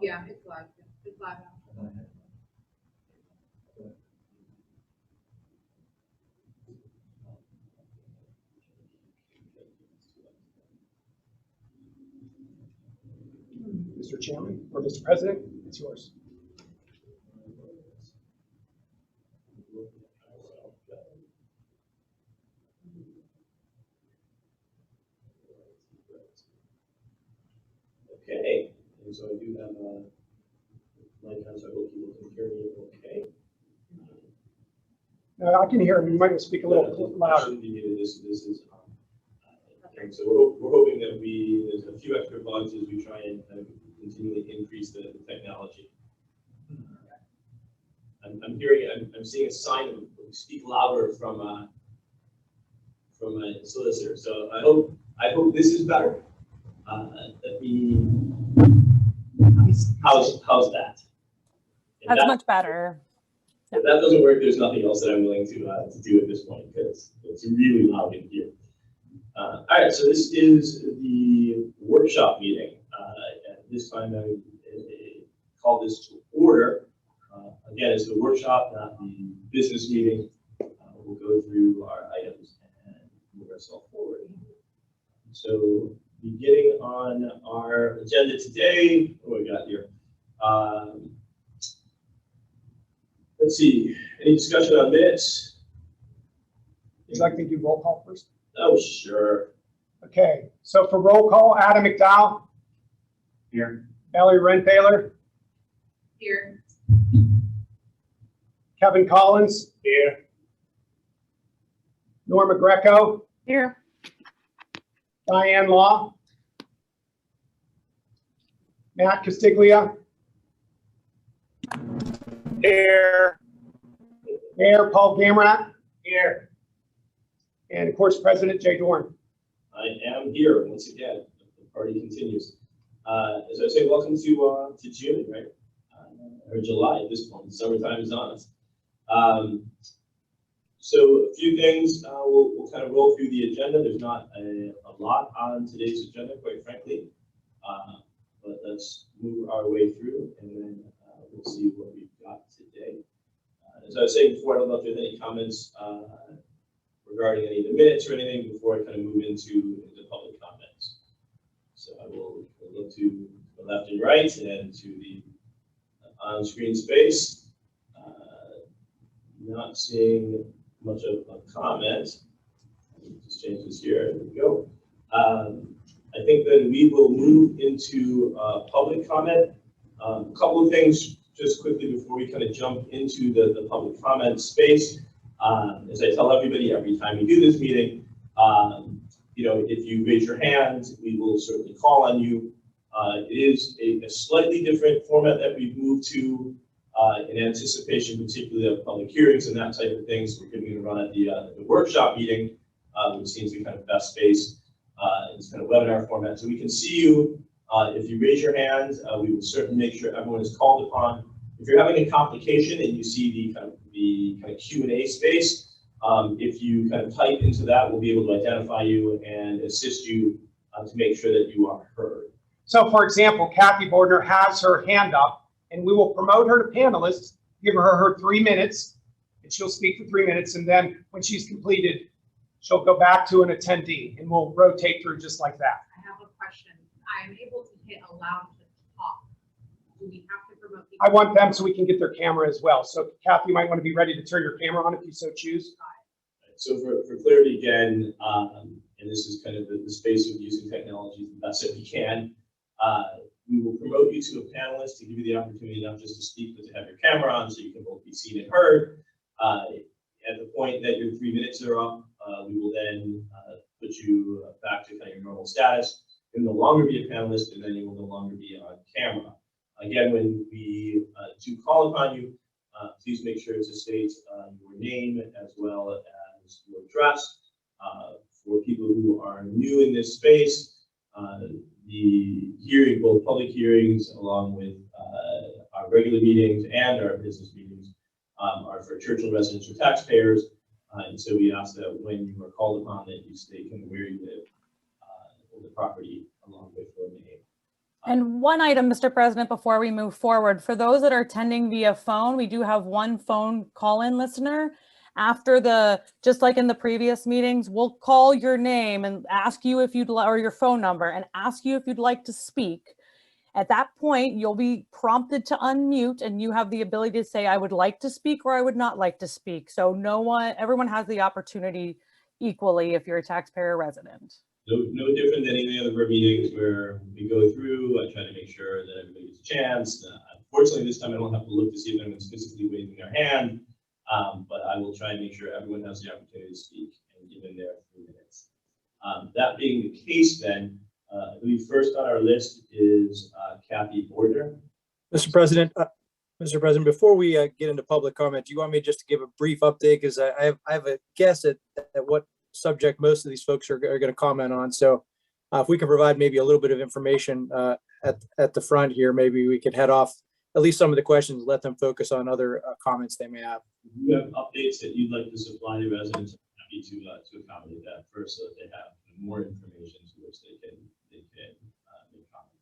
Yeah, it's live. It's live. Mr. Chairman or Mr. President, it's yours. Okay, and so I do have my so I hope you can hear me okay. I can hear him. You might speak a little louder. This is and so we're hoping that there's a few extra bugs as we try and continually increase the technology. I'm seeing a sign of speak louder from a solicitor. So I hope this is better. How's that? That's much better. If that doesn't work, there's nothing else that I'm willing to do at this point because it's really loud in here. All right, so this is the workshop meeting. At this time, I call this to order. Again, it's the workshop, not the business meeting. We'll go through our items and move ourselves forward. So, beginning on our agenda today, what do we got here? Let's see, any discussion on minutes? Would you like me to do roll call first? Oh, sure. Okay, so for roll call, Adam McDowell. Here. Valerie Renthaler. Here. Kevin Collins. Here. Norma Greco. Here. Diane Law. Matt Castiglia. Here. Mayor Paul Gamrat. Here. And of course, President Jay Dorn. I am here once again. The party continues. As I say, welcome to June, right? Or July at this point. Summertime is on us. So a few things. We'll kind of roll through the agenda. There's not a lot on today's agenda, quite frankly. But let's move our way through, and then we'll see what we've got today. As I was saying before, I don't know if there's any comments regarding any of the minutes or anything before I kind of move into the public comments. So I will look to the left and right and to the on-screen space. Not seeing much of a comment. Just change this here. There we go. I think that we will move into public comment. A couple of things just quickly before we kind of jump into the public comment space. As I tell everybody every time we do this meeting, if you raise your hand, we will certainly call on you. It is a slightly different format that we've moved to in anticipation, particularly of public hearings and that type of thing. So we're going to run at the workshop meeting, which seems the kind of best space. It's kind of webinar format. So we can see you. If you raise your hand, we will certainly make sure everyone is called upon. If you're having a complication and you see the kind of Q&A space, if you kind of type into that, we'll be able to identify you and assist you to make sure that you are heard. So for example, Kathy Bordner has her hand up, and we will promote her to panelist, give her 3 minutes, and she'll speak for 3 minutes, and then when she's completed, she'll go back to an attendee, and we'll rotate through just like that. I have a question. I am able to hit allow to talk. Do we have to promote people? I want them so we can get their camera as well. So Kathy, you might want to be ready to turn your camera on if you so choose. So for clarity again, and this is kind of the space of using technology the best that we can, we will promote you to a panelist to give you the opportunity not just to speak, but to have your camera on so you can both be seen and heard. At the point that your 3 minutes are up, we will then put you back to kind of your normal status. You'll no longer be a panelist, and then you will no longer be on camera. Again, when we do call upon you, please make sure to state your name as well as your address. For people who are new in this space, the hearing, both public hearings along with our regular meetings and our business meetings are for Churchill residents or taxpayers. And so we ask that when you are called upon that you state kind of where you live, or the property along with your name. And one item, Mr. President, before we move forward, for those that are attending via phone, we do have one phone call-in listener. After just like in the previous meetings, we'll call your name and ask you if you'd or your phone number and ask you if you'd like to speak. At that point, you'll be prompted to unmute and you have the ability to say, I would like to speak or I would not like to speak. So everyone has the opportunity equally if you're a taxpayer resident. No different than any other of our meetings where we go through. I try to make sure that everybody gets a chance. Unfortunately, this time I don't have to look to see if anyone's physically waving their hand, but I will try and make sure everyone has the opportunity to speak and give in their 3 minutes. That being the case, then, I believe first on our list is Kathy Bordner. Mr. President, before we get into public comment, do you want me just to give a brief update? Because I have a guess at what subject most of these folks are going to comment on. So if we can provide maybe a little bit of information at the front here, maybe we could head off at least some of the questions, let them focus on other comments they may have. If you have updates that you'd like to supply to residents, I'm happy to accommodate that first so that they have more information to which they can make comment.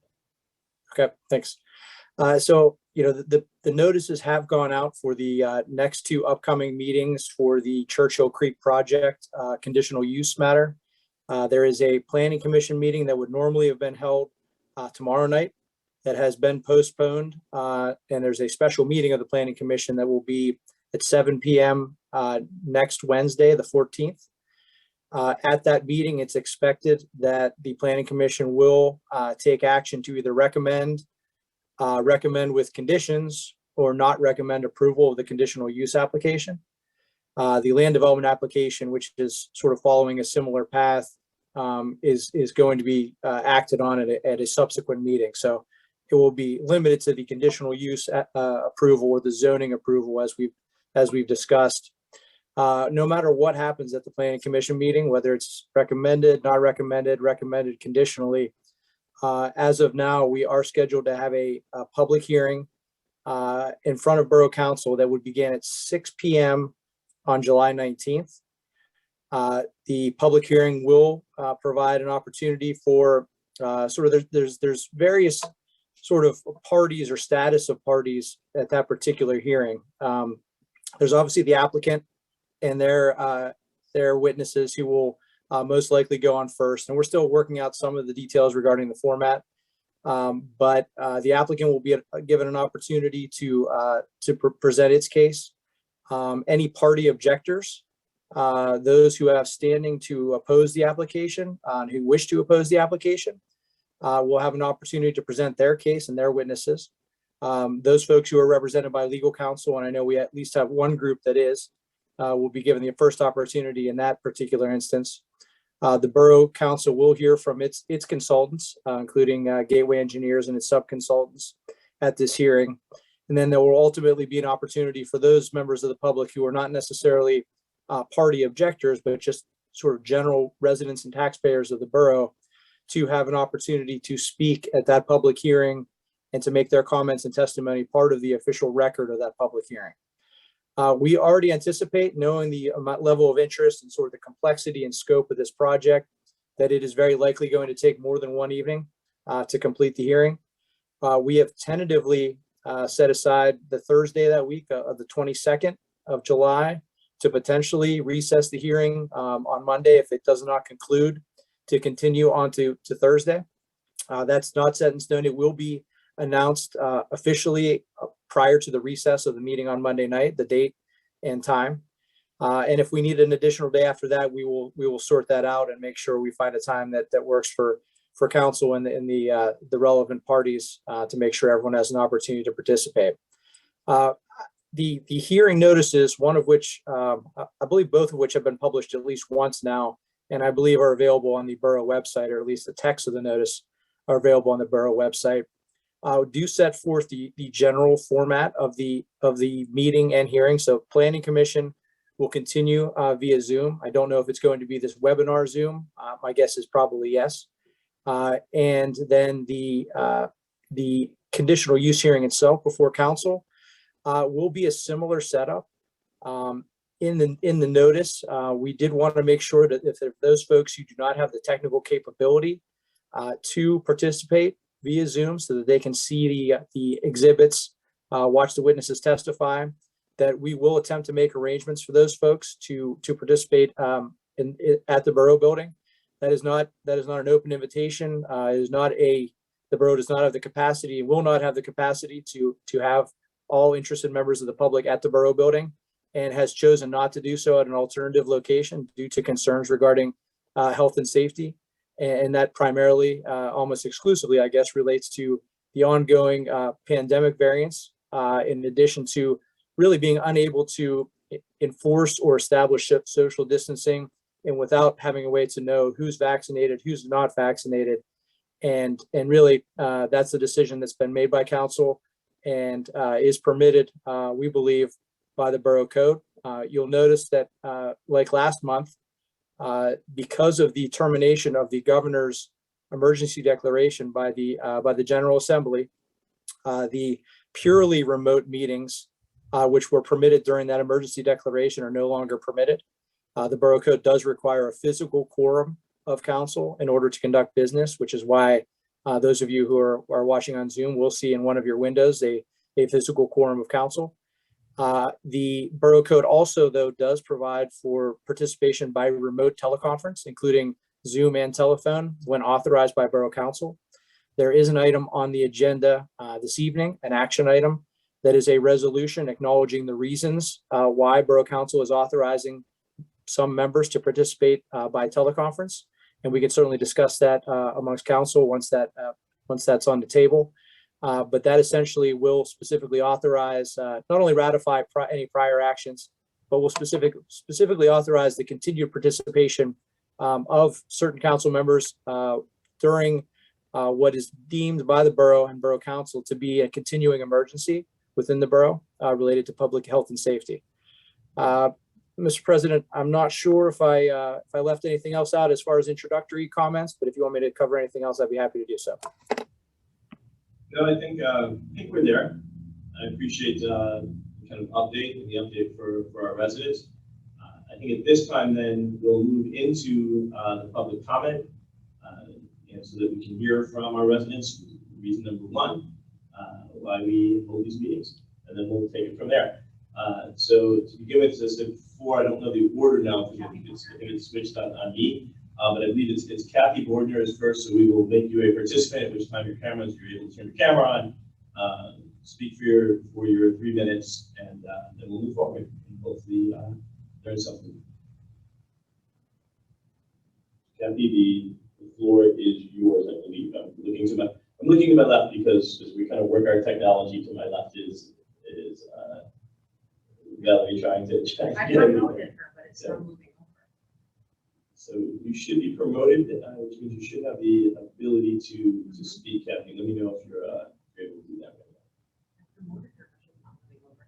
Okay, thanks. So, the notices have gone out for the next 2 upcoming meetings for the Churchill Creek project conditional use matter. There is a planning commission meeting that would normally have been held tomorrow night that has been postponed. And there's a special meeting of the planning commission that will be at 7 p.m. Next Wednesday, the 14th. At that meeting, it's expected that the planning commission will take action to either recommend with conditions or not recommend approval of the conditional use application. The land development application, which is sort of following a similar path, is going to be acted on at a subsequent meeting. So it will be limited to the conditional use approval or the zoning approval as we've discussed. No matter what happens at the planning commission meeting, whether it's recommended, not recommended, recommended conditionally, as of now, we are scheduled to have a public hearing in front of Borough Council that would begin at 6 p.m. on July 19th. The public hearing will provide an opportunity for there's various sort of parties or status of parties at that particular hearing. There's obviously the applicant and their witnesses who will most likely go on first. And we're still working out some of the details regarding the format. But the applicant will be given an opportunity to present its case. Any party objectors, those who have standing to oppose the application, who wish to oppose the application, will have an opportunity to present their case and their witnesses. Those folks who are represented by legal counsel, and I know we at least have one group that will be given the first opportunity in that particular instance. The Borough Council will hear from its consultants, including Gateway Engineers and its sub-consultants at this hearing. And then there will ultimately be an opportunity for those members of the public who are not necessarily party objectors, but just sort of general residents and taxpayers of the borough to have an opportunity to speak at that public hearing and to make their comments and testimony part of the official record of that public hearing. We already anticipate, knowing the level of interest and sort of the complexity and scope of this project, that it is very likely going to take more than one evening to complete the hearing. We have tentatively set aside the Thursday of that week of the 22nd of July to potentially recess the hearing on Monday if it does not conclude, to continue on to Thursday. That's not set in stone. It will be announced officially prior to the recess of the meeting on Monday night, the date and time. And if we need an additional day after that, we will sort that out and make sure we find a time that works for council and the relevant parties to make sure everyone has an opportunity to participate. The hearing notices, one of which, I believe both of which have been published at least once now, and I believe are available on the borough website, or at least the text of the notice are available on the borough website, do set forth the general format of the meeting and hearing. So Planning Commission will continue via Zoom. I don't know if it's going to be this webinar Zoom. My guess is probably yes. And then the conditional use hearing itself before council will be a similar setup. In the notice, we did want to make sure that if those folks who do not have the technical capability to participate, via Zoom so that they can see the exhibits, watch the witnesses testify, that we will attempt to make arrangements for those folks to participate at the Borough Building. That is not an open invitation. The borough does not have the capacity and will not have the capacity to have all interested members of the public at the Borough Building, and has chosen not to do so at an alternative location due to concerns regarding health and safety. And that primarily, almost exclusively, I guess, relates to the ongoing pandemic variants, in addition to really being unable to enforce or establish social distancing, and without having a way to know who's vaccinated, who's not vaccinated. And really, that's the decision that's been made by council and is permitted, we believe, by the Borough Code. You'll notice that, like last month, because of the termination of the governor's emergency declaration by the General Assembly, the purely remote meetings, which were permitted during that emergency declaration, are no longer permitted. The Borough Code does require a physical quorum of council in order to conduct business, which is why those of you who are watching on Zoom will see in one of your windows a physical quorum of council. The Borough Code also, though, does provide for participation by remote teleconference, including Zoom and telephone, when authorized by Borough Council. There is an item on the agenda this evening, an action item, that is a resolution acknowledging the reasons why Borough Council is authorizing some members to participate by teleconference. And we can certainly discuss that amongst council once that's on the table. But that essentially will specifically authorize, not only ratify any prior actions, but will specifically authorize the continued participation of certain council members during what is deemed by the borough and Borough Council to be a continuing emergency within the borough related to public health and safety. Mr. President, I'm not sure if I left anything else out as far as introductory comments, but if you want me to cover anything else, I'd be happy to do so. No, I think we're there. I appreciate the kind of update and the update for our residents. I think at this time, then we'll move into the public comment, so that we can hear from our residents. Reason number one, why we hold these meetings, and then we'll take it from there. So to begin with, as I said before, I don't know the order now because I think it's switched on me. But I believe it's Kathy Bordner is first, so we will make you a participant, at which time you're able to turn your camera on, speak for your 3 minutes, and then we'll move forward and hopefully learn something. Kathy, the floor is yours, I believe. I'm looking to my left because as we kind of work our technology, to my left is Valerie trying to I promoted her, but it's not moving over. So you should be promoted, which means you should have the ability to speak, Kathy. Let me know if you're able to do that right now. I promoted her, but she's not moving over.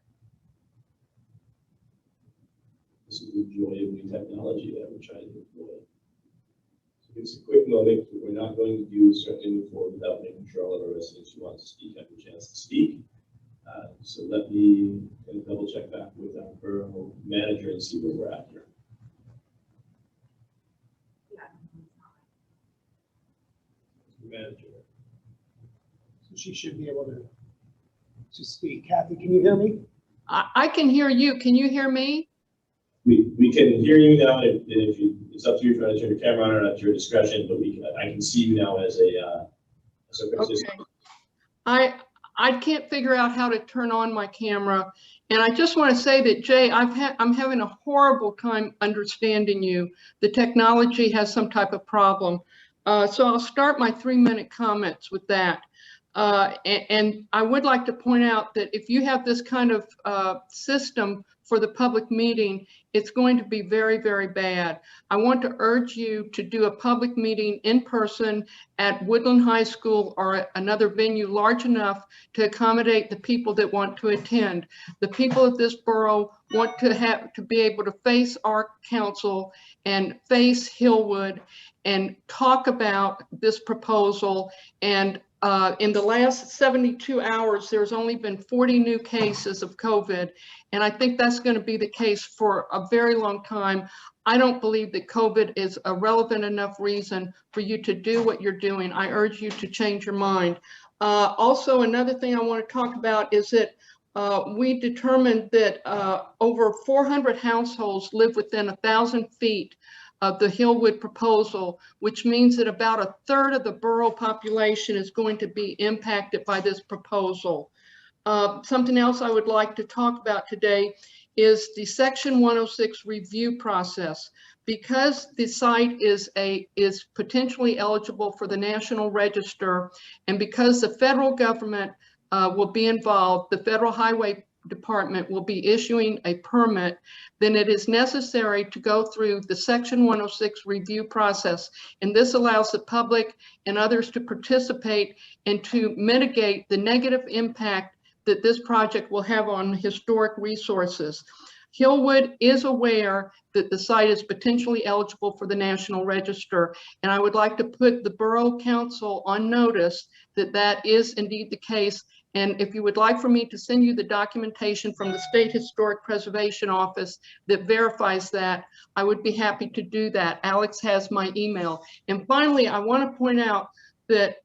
This is the joy of new technology that we're trying to employ. So give us a quick moment. What we're not going to do is certainly move forward without making sure all of our residents who want to speak have a chance to speak. So let me double check back with our borough manager and see where we're at here. Manager. So she should be able to speak. Kathy, can you hear me? I can hear you. Can you hear me? We can hear you now, and if you, it's up to you if you want to turn your camera on or not, at your discretion. But I can see you now as a participant. Okay. I can't figure out how to turn on my camera, and I just want to say that Jay, I'm having a horrible time understanding you. The technology has some type of problem. So I'll start my 3-minute comments with that. And I would like to point out that if you have this kind of system for the public meeting, it's going to be very, very bad. I want to urge you to do a public meeting in person at Woodland High School or another venue large enough to accommodate the people that want to attend. The people of this borough want to be able to face our council and face Hillwood and talk about this proposal and in the last 72 hours, there's only been 40 new cases of COVID. And I think that's going to be the case for a very long time. I don't believe that COVID is a relevant enough reason for you to do what you're doing. I urge you to change your mind. Also, another thing I want to talk about is that we determined that over 400 households live within 1,000 feet of the Hillwood proposal, which means that about a third of the borough population is going to be impacted by this proposal. Something else I would like to talk about today is the Section 106 review process. Because the site is potentially eligible for the National Register, and because the federal government will be involved, the Federal Highway Department will be issuing a permit, then it is necessary to go through the Section 106 review process. And this allows the public and others to participate and to mitigate the negative impact that this project will have on historic resources. Hillwood is aware that the site is potentially eligible for the National Register, and I would like to put the Borough Council on notice that that is indeed the case. And if you would like for me to send you the documentation from the State Historic Preservation Office that verifies that, I would be happy to do that. Alex has my email. And finally, I want to point out that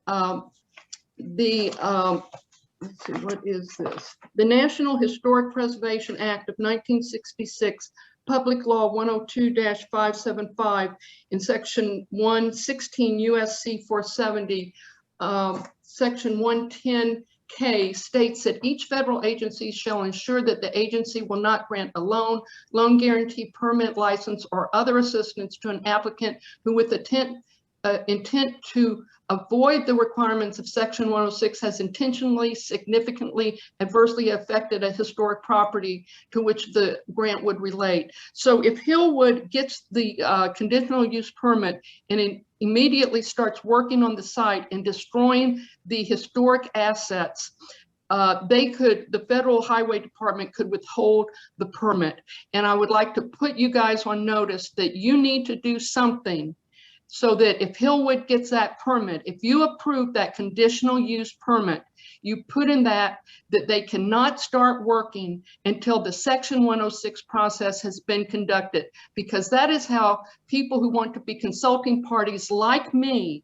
let's see, what is this? The National Historic Preservation Act of 1966, Public Law 102-575, in Section 116 USC 470, Section 110K states that each federal agency shall ensure that the agency will not grant a loan guarantee, permit, license, or other assistance to an applicant who, with intent to avoid the requirements of Section 106, has intentionally, significantly, adversely affected a historic property to which the grant would relate. So if Hillwood gets the conditional use permit and it immediately starts working on the site and destroying the historic assets, the Federal Highway Department could withhold the permit. And I would like to put you guys on notice that you need to do something so that if Hillwood gets that permit, if you approve that conditional use permit, you put in that they cannot start working until the Section 106 process has been conducted, because that is how people who want to be consulting parties like me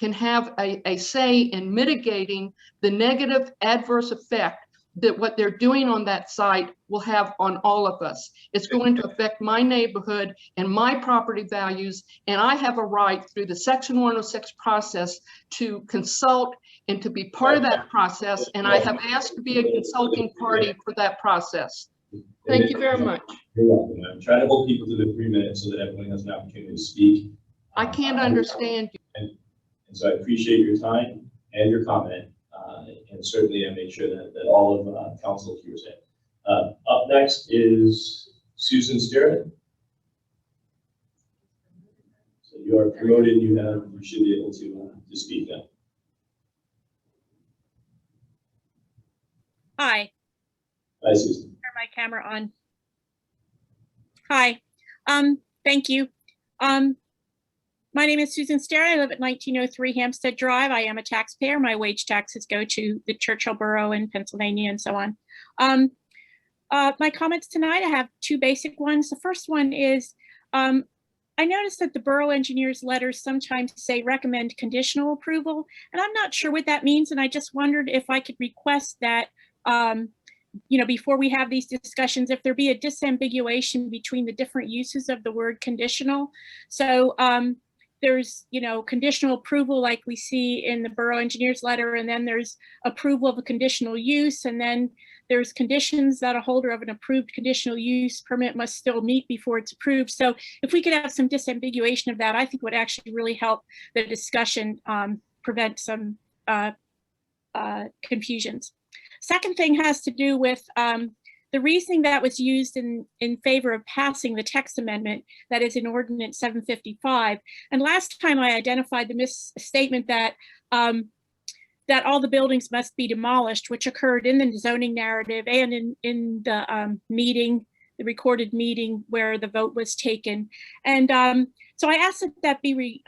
can have a say in mitigating the negative adverse effect that what they're doing on that site will have on all of us. It's going to affect my neighborhood and my property values, and I have a right through the Section 106 process to consult and to be part of that process, and I have asked to be a consulting party for that process. Thank you very much. You're welcome. I'm trying to hold people to the 3 minutes so that everyone has an opportunity to speak. I can't understand you. And so I appreciate your time and your comment. And certainly I make sure that all of council hears it. Up next is Susan Sterrett. So you are promoted. You should be able to speak now. Hi. Hi, Susan. Turn my camera on. Hi. Thank you. My name is Susan Sterrett. I live at 1903 Hampstead Drive. I am a taxpayer. My wage taxes go to the Churchill Borough in Pennsylvania and so on. My comments tonight, I have two basic ones. The first one is, I noticed that the borough engineer's letters sometimes say recommend conditional approval, and I'm not sure what that means. And I just wondered if I could request that, before we have these discussions, if there be a disambiguation between the different uses of the word conditional. So there's, conditional approval like we see in the borough engineer's letter, and then there's approval of a conditional use, and then there's conditions that a holder of an approved conditional use permit must still meet before it's approved. So if we could have some disambiguation of that, I think would actually really help the discussion, prevent some confusions. Second thing has to do with the reasoning that was used in favor of passing the text amendment that is in Ordinance 755. And last time I identified the misstatement that that all the buildings must be demolished, which occurred in the zoning narrative and in the meeting the recorded meeting where the vote was taken. And so I asked that that be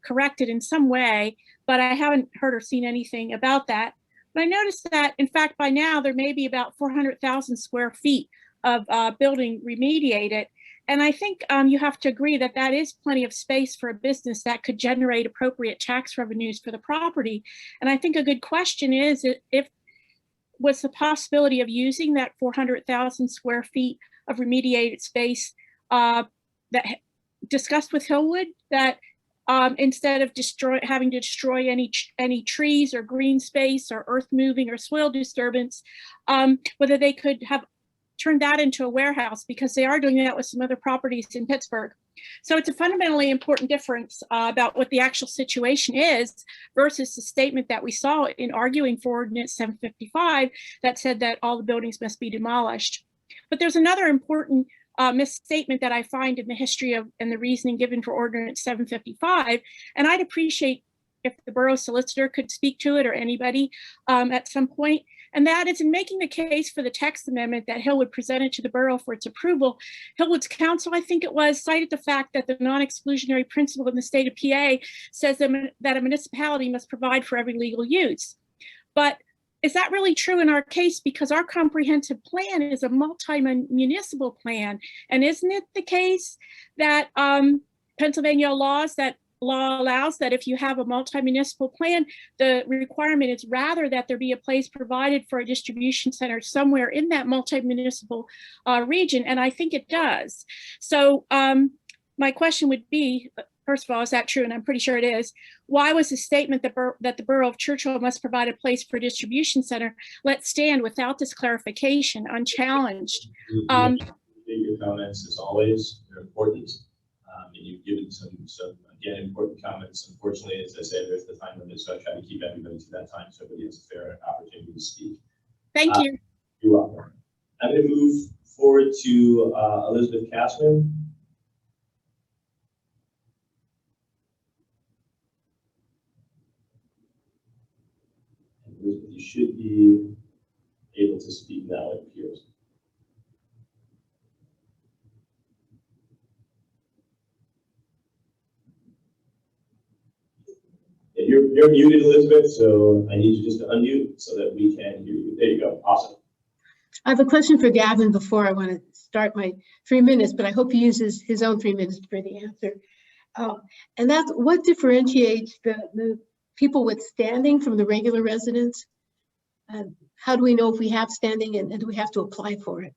corrected in some way, but I haven't heard or seen anything about that. But I noticed that, in fact, by now there may be about 400,000 square feet of building remediated. And I think you have to agree that that is plenty of space for a business that could generate appropriate tax revenues for the property. And I think a good question is if was the possibility of using that 400,000 square feet of remediated space that discussed with Hillwood, that instead of having to destroy any trees or green space or earth moving or soil disturbance, whether they could have turned that into a warehouse, because they are doing that with some other properties in Pittsburgh. So it's a fundamentally important difference about what the actual situation is versus the statement that we saw in arguing for Ordinance 755 that said that all the buildings must be demolished. But there's another important misstatement that I find in the history of and the reasoning given for Ordinance 755, and I'd appreciate if the borough solicitor could speak to it, or anybody at some point. And that is, in making the case for the text amendment that Hillwood presented to the borough for its approval, Hillwood's counsel, I think it was, cited the fact that the non-exclusionary principle in the state of PA says that a municipality must provide for every legal use. But is that really true in our case? Because our comprehensive plan is a multi-municipal plan. And isn't it the case that Pennsylvania law allows that if you have a multi-municipal plan, the requirement is rather that there be a place provided for a distribution center somewhere in that multi-municipal region, and I think it does. So my question would be, first of all, is that true? And I'm pretty sure it is. Why was the statement that the borough of Churchill must provide a place for a distribution center let stand without this clarification, unchallenged? Your comments, as always, they're important, and you've given some again, important comments. Unfortunately, as I said, there's the time limit, so I try to keep everybody to that time so everybody has a fair opportunity to speak. Thank you. You're welcome. I'm going to move forward to Elizabeth Cashman. Elizabeth, you should be able to speak now, it appears. You're muted, Elizabeth, so I need you just to unmute so that we can hear you. There you go. Awesome. I have a question for Gavin before I want to start my 3 minutes, but I hope he uses his own 3 minutes for the answer. And that's what differentiates the people with standing from the regular residents? How do we know if we have standing, and do we have to apply for it?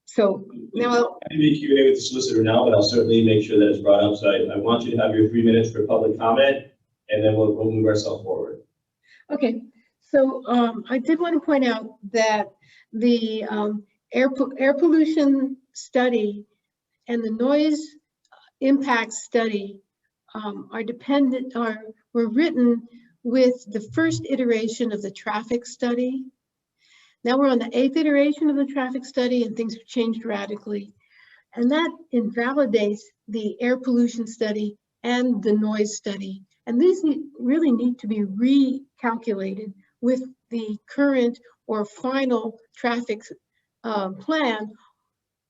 So now I'll be Q&A with the solicitor now, but I'll certainly make sure that it's brought up. So I want you to have your 3 minutes for public comment, and then we'll move ourselves forward. Okay, so I did want to point out that the air pollution study and the noise impact study were written with the first iteration of the traffic study. Now we're on the 8th iteration of the traffic study, and things have changed radically. And that invalidates the air pollution study and the noise study. And these really need to be recalculated with the current or final traffic plan.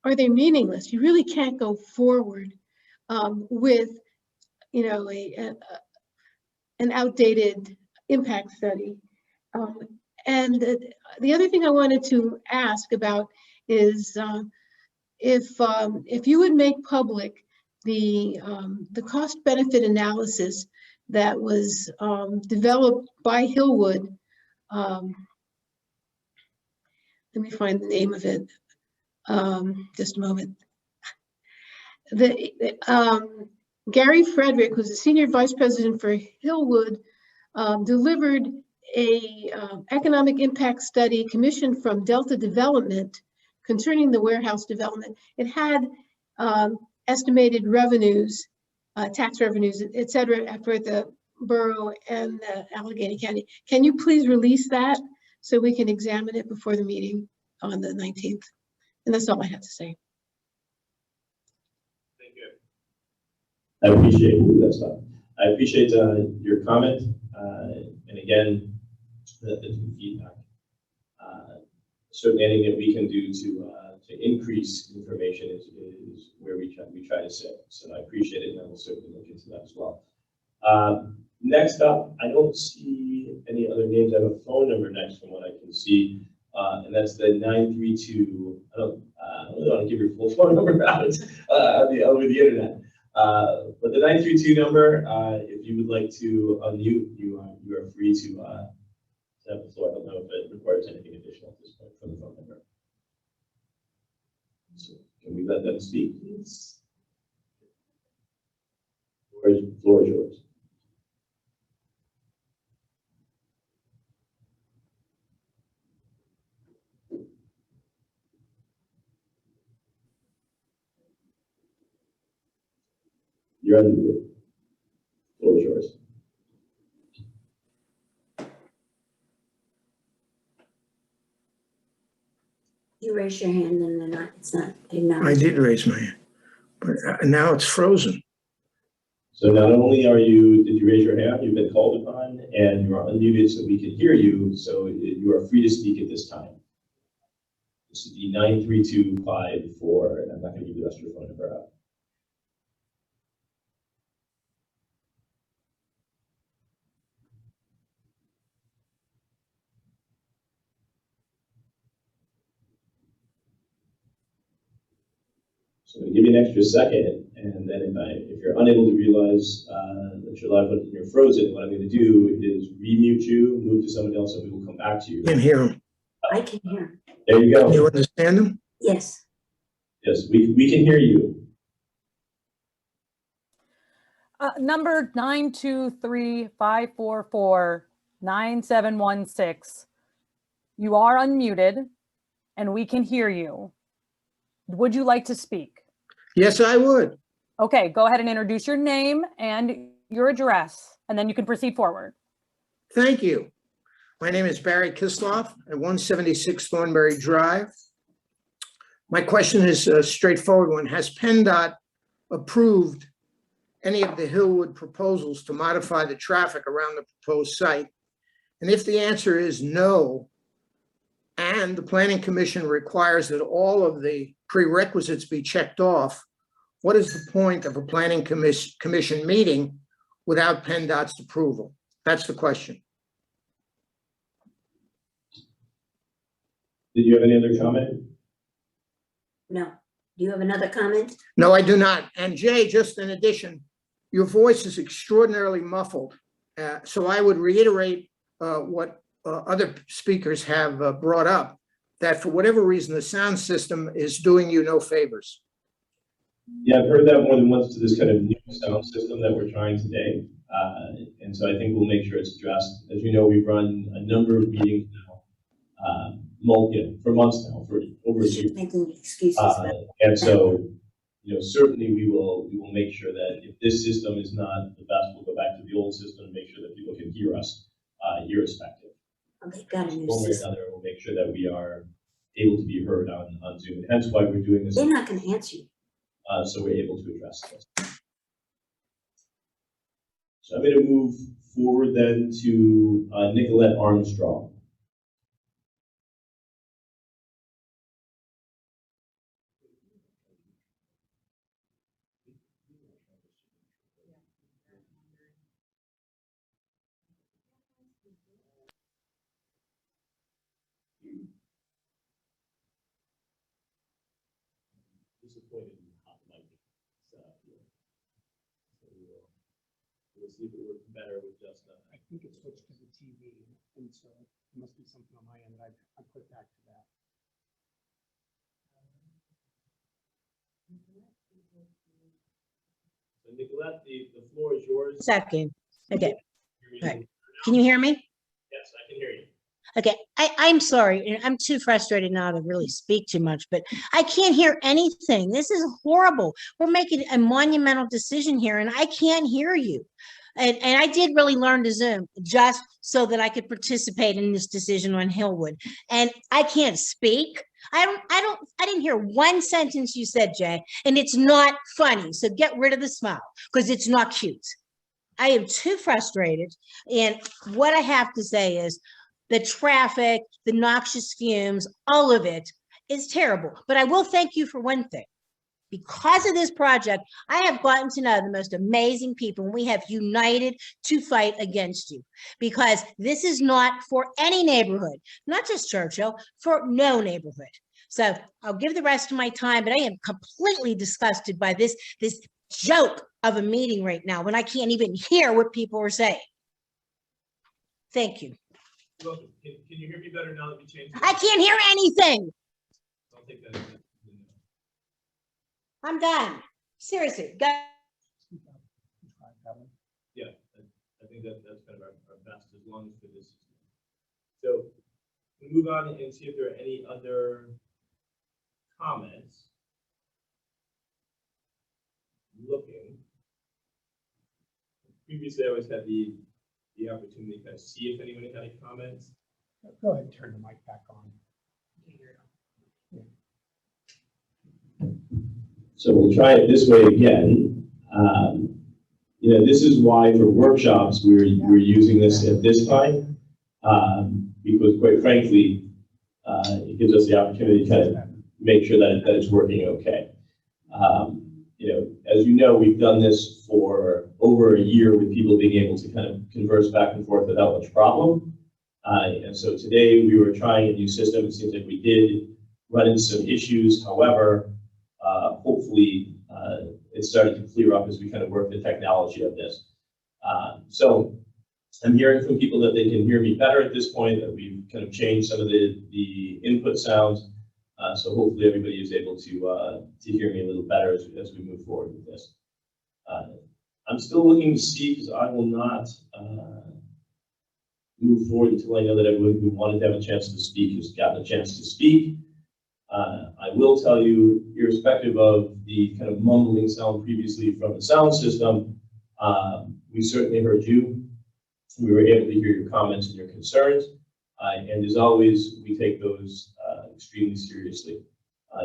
Are they meaningless? You really can't go forward with, you know, an outdated impact study. And the other thing I wanted to ask about is if you would make public the cost-benefit analysis that was developed by Hillwood. Let me find the name of it. Just a moment. Gary Frederick, who's the senior vice president for Hillwood, delivered a economic impact study commissioned from Delta Development concerning the warehouse development. It had estimated revenues, tax revenues, et cetera, for the borough and Allegheny County. Can you please release that so we can examine it before the meeting on the 19th? And that's all I have to say. Thank you. I appreciate that stuff. I appreciate your comment, and again, the feedback. Certainly anything that we can do to to increase information is where we try to sit. So I appreciate it, and I will certainly look into that as well. Next up, I don't see any other names. I have a phone number next from what I can see, and that's the 932. I don't really want to give your full phone number out over the internet. But the 932 number, if you would like to unmute, you are free to have the floor. I don't know if it requires anything additional at this point from the phone number. So can we let them speak, please? Floor is yours. You're unmuted. Floor is yours. You raise your hand and then it's not I acknowledged. did raise my hand, but now it's frozen. So not only did you raise your hand, you've been called upon, and you are unmuted so we can hear you, so you are free to speak at this time. This is the 93254, and I'm not going to give the rest of your phone number out. So I'm going to give you an extra second, and then if you're unable to realize that you're live and you're frozen, what I'm going to do is remute you, move to someone else, and we will come back to you. Can't hear him. I can hear. There you Can you go. understand him? Yes. Yes, we can hear you. Number 923-544-9716. You are unmuted and we can hear you. Would you like to speak? Yes, I would. Okay, go ahead and introduce your name and your address, and then you can proceed forward. Thank you. My name is Barry Kisloff at 176 Thornbury Drive. My question is a straightforward one. Has PennDOT approved any of the Hillwood proposals to modify the traffic around the proposed site? And if the answer is no, and the Planning Commission requires that all of the prerequisites be checked off, what is the point of a Planning Commission meeting without PennDOT's approval? That's the question. Did you have any other comment? No. Do you have another comment? No, I do not. And Jay, just in addition, your voice is extraordinarily muffled. So I would reiterate what other speakers have brought up, that for whatever reason, the sound system is doing you no favors. Yeah, I've heard that more than once to this kind of new sound system that we're trying today. And so I think we'll make sure it's addressed. As you know, we've run a number of meetings now, for months now, for over a You year. should making excuses. And so, certainly we will make sure that if this system is not the best, we'll go back to the old system and make sure that people can hear us, irrespective. Okay, got a new One way or system. another, we'll make sure that we are able to be heard on Zoom. And hence why we're doing this, They're not gonna answer you. so we're able to address this. So I'm going to move forward then to Nicolette Armstrong. Disappointed in how the mic is set up here. So we'll see if it works better with just I think it switched to the TV, and so it must be something on my end that I put back to that. So Nicolette, the floor is yours. Second. Okay. Hear me All right. now? Can you hear me? Yes, I can hear you. Okay. I'm sorry. and I'm too frustrated now to really speak too much, but I can't hear anything. This is horrible. We're making a monumental decision here and I can't hear you. And I did really learn to Zoom just so that I could participate in this decision on Hillwood. And I can't speak. I didn't hear one sentence you said, Jay, and it's not funny. So get rid of the smile because it's not cute. I am too frustrated. And what I have to say is the traffic, the noxious fumes, all of it is terrible. But I will thank you for one thing. Because of this project, I have gotten to know the most amazing people, and we have united to fight against you, because this is not for any neighborhood, not just Churchill, for no neighborhood. So I'll give the rest of my time, but I am completely disgusted by this joke of a meeting right now when I can't even hear what people are saying. Thank you. You're welcome. Can you hear me better now that we changed? I can't hear anything. I'll take that. I'm done. Seriously. Go. Yeah, I think that's kind of our best, as long as for this. So we move on and see if there are any other comments. Looking. Previously, I always had the opportunity to kind of see if anyone had any comments. Go ahead and turn the mic back on. So we'll try it this way again. You know, this is why for workshops we're using this at this time, because quite frankly, it gives us the opportunity to kind of make sure that it's working okay. You know, as you know, we've done this for over a year with people being able to kind of converse back and forth without much problem. And so today we were trying a new system. It seems like we did run into some issues. However, hopefully it started to clear up as we kind of work the technology of this. So I'm hearing from people that they can hear me better at this point, that we've kind of changed some of the input sounds. So hopefully everybody is able to hear me a little better as we move forward with this. I'm still looking to see, because I will not move forward until I know that everyone who wanted to have a chance to speak has gotten a chance to speak. I will tell you, irrespective of the kind of mumbling sound previously from the sound system, we certainly heard you. We were able to hear your comments and your concerns. And as always, we take those extremely seriously.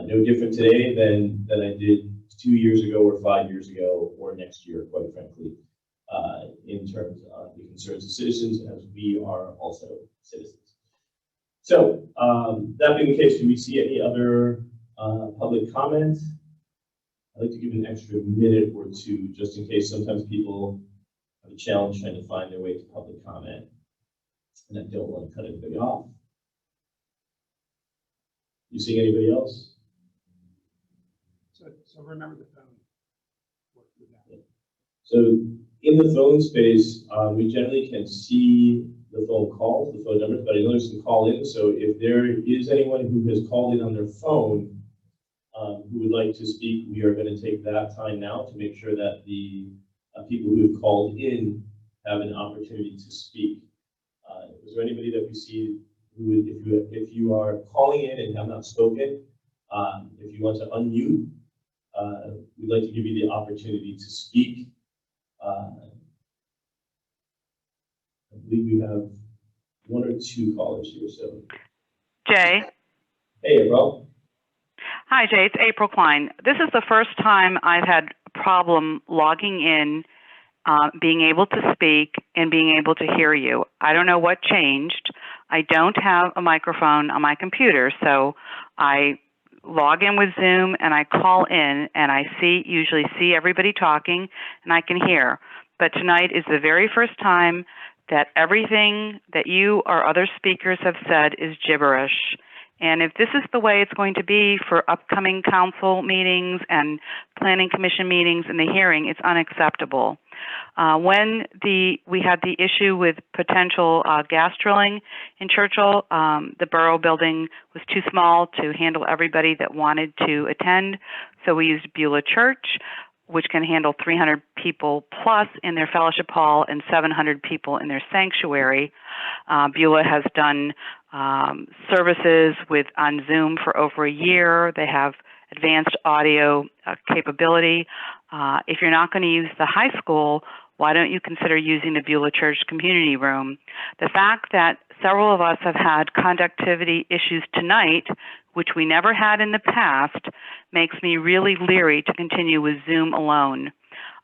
No different today than I did 2 years ago or 5 years ago or next year, quite frankly, in terms of the concerns of citizens, as we are also citizens. So that being the case, do we see any other public comment? I'd like to give an extra minute or two, just in case sometimes people have a challenge trying to find their way to public comment. And I don't want to cut anybody off. You seeing anybody else? So remember the phone. So in the phone space, we generally can see the phone calls, the phone numbers, but I know there's some call in. So if there is anyone who has called in on their phone who would like to speak, we are going to take that time now to make sure that the people who have called in have an opportunity to speak. Is there anybody that we see who would, if you are calling in and have not spoken, if you want to unmute, we'd like to give you the opportunity to speak. I believe we have 1 or 2 callers here. So, Jay. Hey, April. Hi, Jay. It's April Klein. This is the first time I've had a problem logging in, being able to speak, and being able to hear you. I don't know what changed. I don't have a microphone on my computer, so I log in with Zoom and I call in and I usually see everybody talking and I can hear. But tonight is the very first time that everything that you or other speakers have said is gibberish. And if this is the way it's going to be for upcoming council meetings and planning commission meetings and the hearing, it's unacceptable. When we had the issue with potential gas drilling in Churchill, the borough building was too small to handle everybody that wanted to attend. So we used Beulah Church, which can handle 300 people plus in their fellowship hall and 700 people in their sanctuary. Beulah has done services on Zoom for over a year. They have advanced audio capability. If you're not going to use the high school, why don't you consider using the Beulah Church community room? The fact that several of us have had conductivity issues tonight, which we never had in the past, makes me really leery to continue with Zoom alone.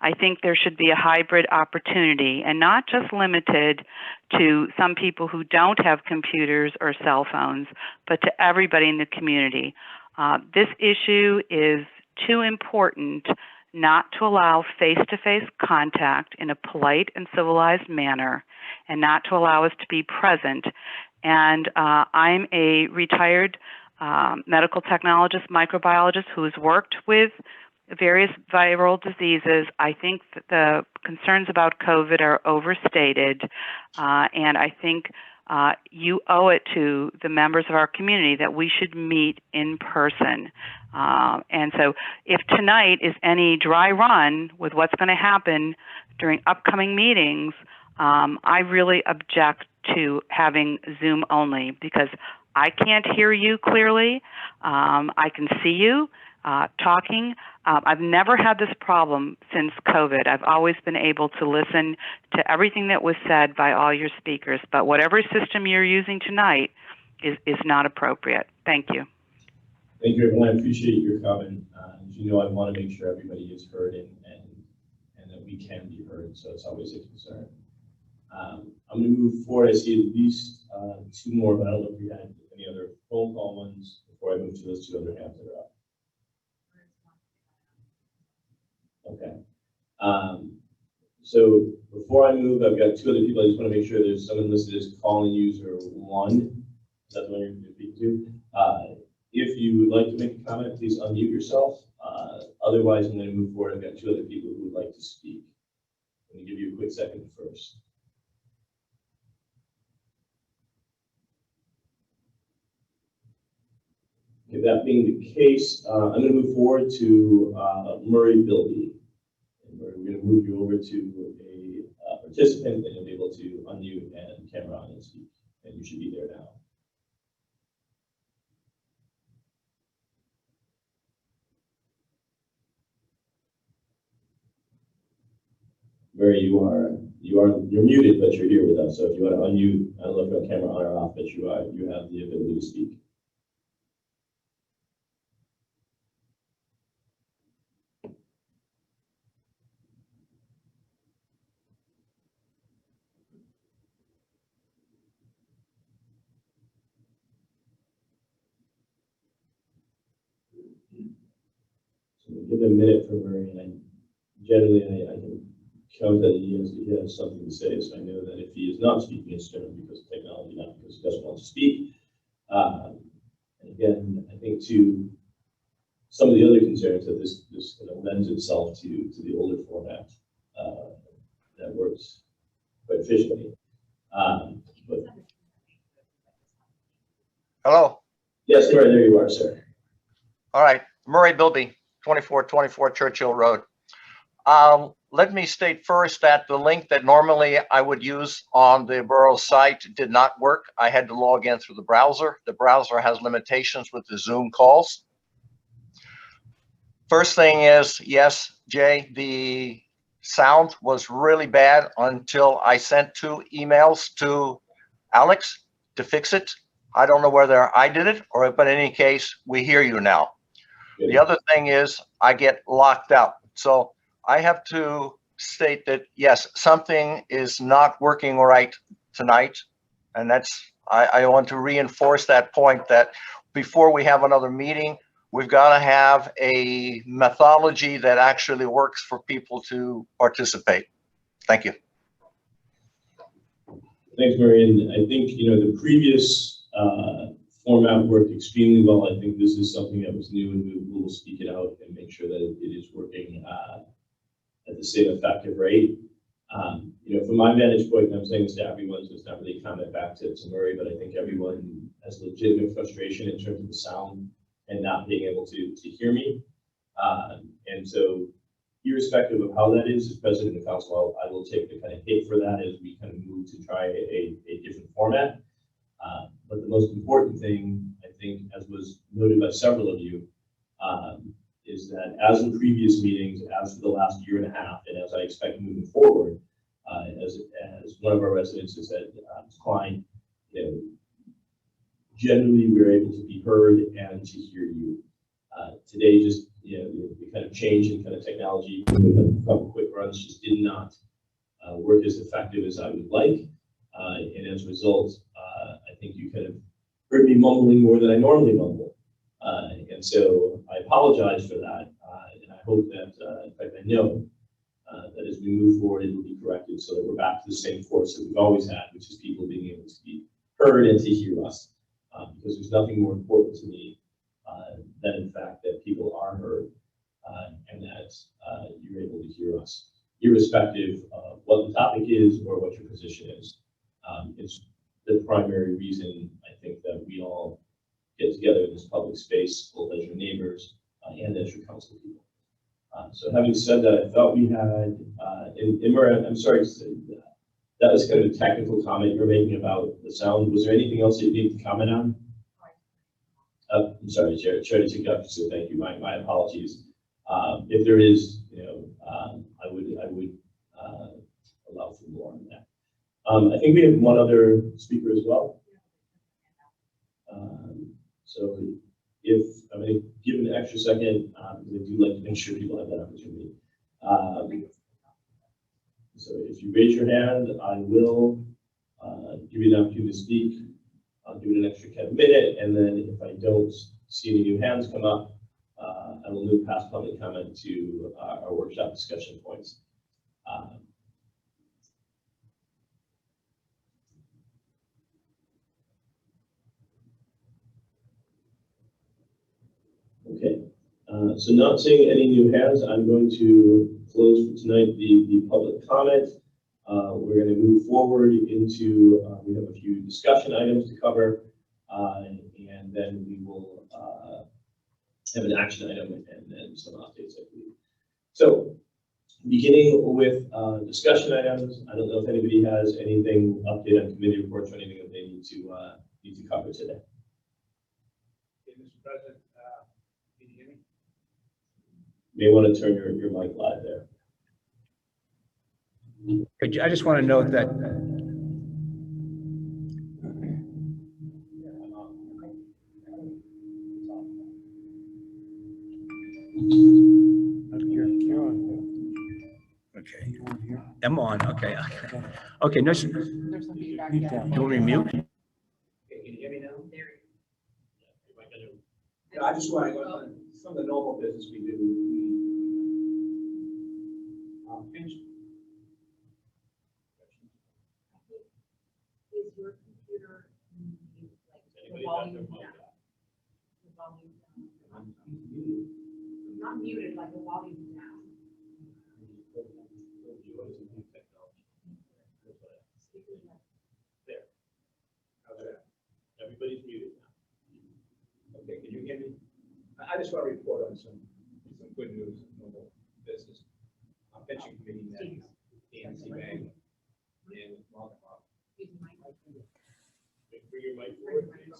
I think there should be a hybrid opportunity and not just limited to some people who don't have computers or cell phones, but to everybody in the community. This issue is too important not to allow face-to-face contact in a polite and civilized manner, and not to allow us to be present. And I'm a retired medical technologist, microbiologist who has worked with various viral diseases. I think that the concerns about COVID are overstated, and I think you owe it to the members of our community that we should meet in person. And so if tonight is any dry run with what's going to happen during upcoming meetings, I really object to having Zoom only, because I can't hear you clearly. I can see you talking. I've never had this problem since COVID. I've always been able to listen to everything that was said by all your speakers, but whatever system you're using tonight is not appropriate. Thank you. Thank you, everyone. I appreciate your comment. As you know, I want to make sure everybody is heard and that we can be heard, so it's always a concern. I'm going to move forward. I see at least 2 more, but I don't know if you had any other phone call ones before I move to those 2 other hands that are up. Okay. So before I move, I've got 2 other people. I just want to make sure there's someone listed as calling user 1. Is that the one you're going to speak to? If you would like to make a comment, please unmute yourself. Otherwise, I'm going to move forward. I've got 2 other people who would like to speak. I'm going to give you a quick second first. Okay, that being the case, I'm going to move forward to Murray Bilby. And we're going to move you over to a participant, and you'll be able to unmute and camera on and speak. And you should be there now. Murray, you're muted, but you're here with us. So if you want to unmute, I don't know if you have camera on or off, but you have the ability to speak. So we'll give it a minute for Murray, and generally I can count that he has something to say, so I know that if he is not speaking, it's generally because of technology, not because he doesn't want to speak. And again, I think to some of the other concerns that this kind of lends itself to the older format that works quite efficiently. But Hello. yes, Murray, there you are, sir. All right. Murray Bilby, 2424 Churchill Road. Let me state first that the link that normally I would use on the borough site did not work. I had to log in through the browser. The browser has limitations with the Zoom calls. First thing is, yes, Jay, the sound was really bad until I sent 2 emails to Alex to fix it. I don't know whether I did it or, but in any case, we hear you now. The other thing is I get locked out. So I have to state that, yes, something is not working right tonight. And that's, I want to reinforce that point that before we have another meeting, we've got to have a methodology that actually works for people to participate. Thank you. Thanks, Murray. And I think, the previous format worked extremely well. I think this is something that was new, and we will speak it out and make sure that it is working at the same effective rate. From my vantage point, and I'm saying this to everyone, so it's not really a comment back to Murray, but I think everyone has legitimate frustration in terms of the sound and not being able to hear me. And so irrespective of how that is, as president of council, I will take the kind of hit for that as we kind of move to try a different format. But the most important thing, I think, as was noted by several of you, is that as in previous meetings, as for the last year and a half, and as I expect moving forward, as one of our residents has said, Klein, generally we're able to be heard and to hear you. Today, just the kind of change in kind of technology, a couple quick runs just did not work as effective as I would like. And as a result, I think you kind of heard me mumbling more than I normally mumble. And so I apologize for that. And I hope that, in fact, I know that as we move forward, it will be corrected so that we're back to the same course that we've always had, which is people being able to be heard and to hear us. Because there's nothing more important to me than, in fact, that people are heard and that you're able to hear us, irrespective of what the topic is or what your position is. It's the primary reason I think that we all get together in this public space, both as your neighbors and as your council people. So having said that, I thought we had, Imran, I'm sorry, that was kind of a technical comment you're making about the sound. Was there anything else that you need to comment on? I'm sorry, Chair to take up, so thank you. My apologies. If there is, I would allow for more on that. I think we have one other speaker as well. So if I'm going to give an extra second, because I do like to make sure people have that opportunity. So if you raise your hand, I will give you an opportunity to speak. I'll give it an extra minute, and then if I don't see any new hands come up, I will move past public comment to our workshop discussion points. Okay, so not seeing any new hands, I'm going to close for tonight the public comment. We're going to move forward into, we have a few discussion items to cover, and then we will have an action item and then some updates, I believe. So beginning with discussion items, I don't know if anybody has anything update on committee reports or anything that they need to cover today. Okay, Mr. President, can you hear me? You may want to turn your mic live there. I just want to note that okay, I'm on. Okay, okay. No, There's some feedback. you want me to mute? Okay, can you hear me now? Yeah, I just want to go on some of the normal business we do. Is your computer like the volume down? The volume down. Not muted, like the volume down. There. How's that? Everybody's muted now. Okay, can you hear me? I just want to report on some good news in normal business. Our pension committee met PNC Bank and Market Hawk. Bring your mic forward, please.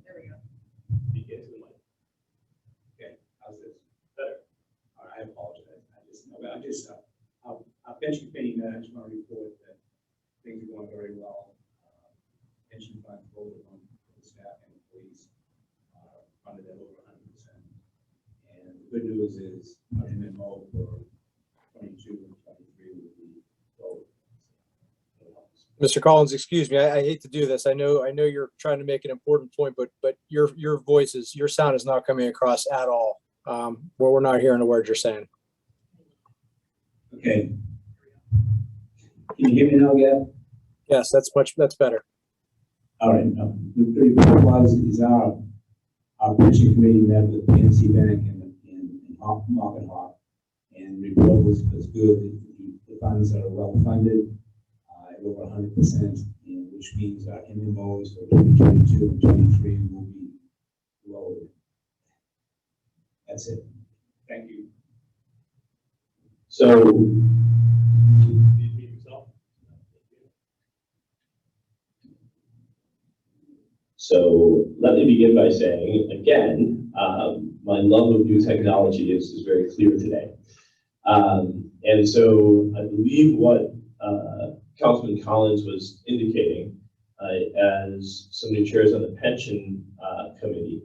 There we go. Speak into the mic. Okay, how's this? Better. All right, I apologize. Our pension committee met. I just want to report that things are going very well. Pension fund voted on the staff and employees funded at over 100%. And the good news is our MMO for 22 and 23 will be low. Mr. Collins, excuse me, I hate to do this. I know you're trying to make an important point, but your your sound is not coming across at all. Where we're not hearing the words you're saying. Okay. Can you hear me now, Gail? Yes, that's better. All right. The report was our pension committee met with PNC Bank and Market Hawk, and the report was good. The funds are well funded. Over 100%, which means our MMOs for 2022 and 23 will be lower. That's it. Thank you. So, let me begin by saying, again, my love of new technology is very clear today. And so I believe what Councilman Collins was indicating as some new chairs on the pension committee,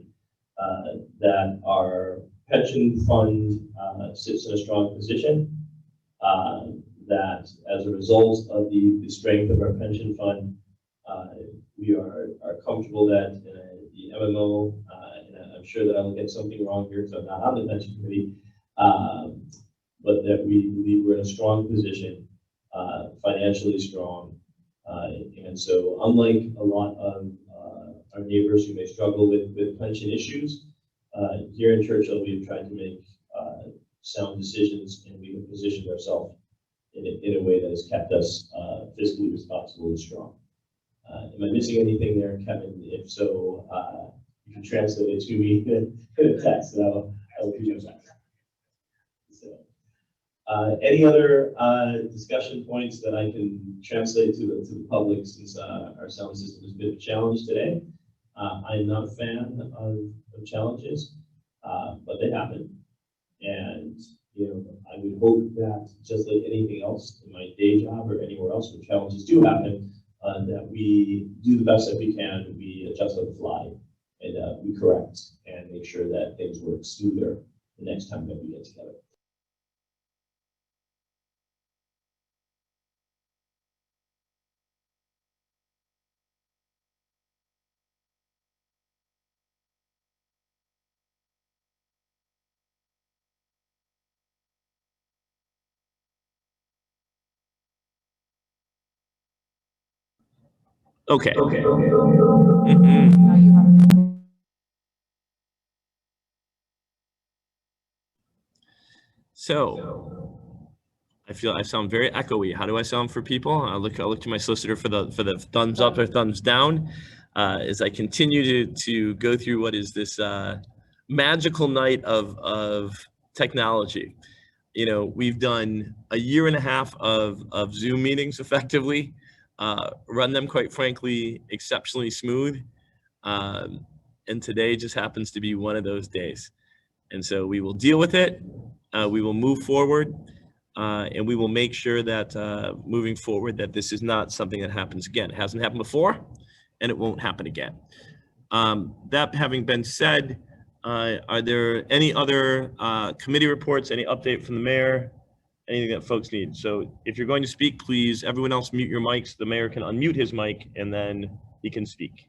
that our pension fund sits in a strong position. That as a result of the strength of our pension fund, we are comfortable that the MMO, and I'm sure that I will get something wrong here because I'm not on the pension committee, but that we believe we're in a strong position, financially strong. And so unlike a lot of our neighbors who may struggle with pension issues, here in Churchill, we've tried to make sound decisions, and we have positioned ourselves in a way that has kept us fiscally responsible and strong. Am I missing anything there, Kevin? If so, you can translate it to me in a text, and I will do your best. So, any other discussion points that I can translate to the public, since our sound system has been a challenge today? I'm not a fan of challenges, but they happen. And I would hope that, just like anything else in my day job or anywhere else where challenges do happen, that we do the best that we can, we adjust on the fly, and we correct and make sure that things work smoother the next time that we get together. Okay. So I feel I sound very echoey. How do I sound for people? I'll look to my solicitor for the thumbs up or thumbs down as I continue to go through what is this magical night of technology. We've done a year and a half of Zoom meetings effectively. Run them, quite frankly, exceptionally smooth. And today just happens to be one of those days. And so we will deal with it. We will move forward, and we will make sure that moving forward that this is not something that happens again. It hasn't happened before, and it won't happen again. That having been said, are there any other committee reports, any update from the mayor? Anything that folks need? So if you're going to speak, please, everyone else mute your mics. The mayor can unmute his mic, and then he can speak.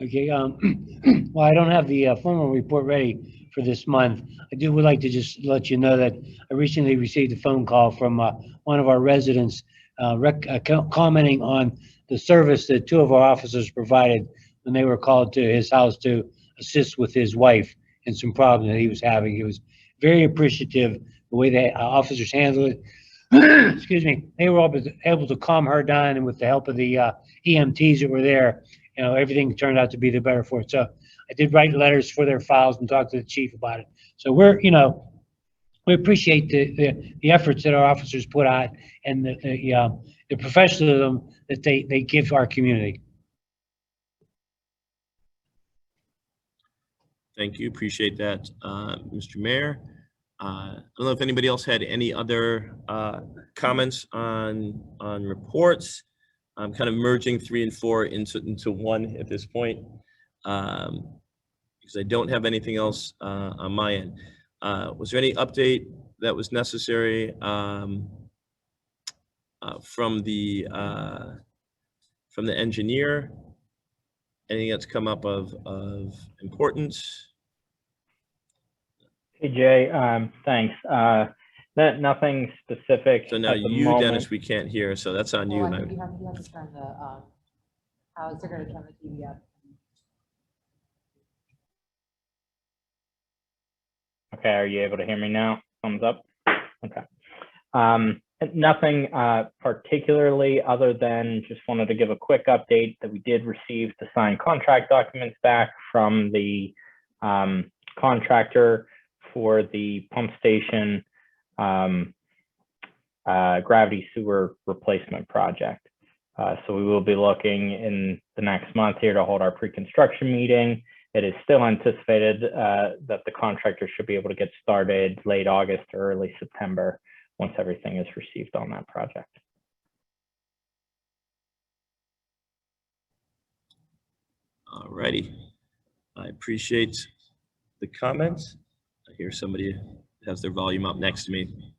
Okay, well, I don't have the formal report ready for this month. I would like to just let you know that I recently received a phone call from one of our residents commenting on the service that two of our officers provided when they were called to his house to assist with his wife and some problems that he was having. He was very appreciative the way the officers handled it. Excuse me. They were able to calm her down, and with the help of the EMTs that were there, everything turned out to be the better for it. So I did write letters for their files and talk to the chief about it. So we appreciate the efforts that our officers put out and the professionalism that they give our community. Thank you. Appreciate that, Mr. Mayor. I don't know if anybody else had any other comments on reports. I'm kind of merging 3 and 4 into one at this point because I don't have anything else on my end. Was there any update that was necessary from the engineer? Anything that's come up of importance? Hey, Jay, thanks. Nothing specific. So now you, moment. Dennis, we can't hear, so that's on you, I man. think you have to turn the, Alex, they're gonna turn the TV up. Okay, are you able to hear me now? Thumbs up? Okay. Nothing particularly other than just wanted to give a quick update that we did receive the signed contract documents back from the contractor for the pump station gravity sewer replacement project. So we will be looking in the next month here to hold our pre-construction meeting. It is still anticipated that the contractor should be able to get started late August or early September once everything is received on that project. All righty. I appreciate the comments. I hear somebody has their volume up next to me.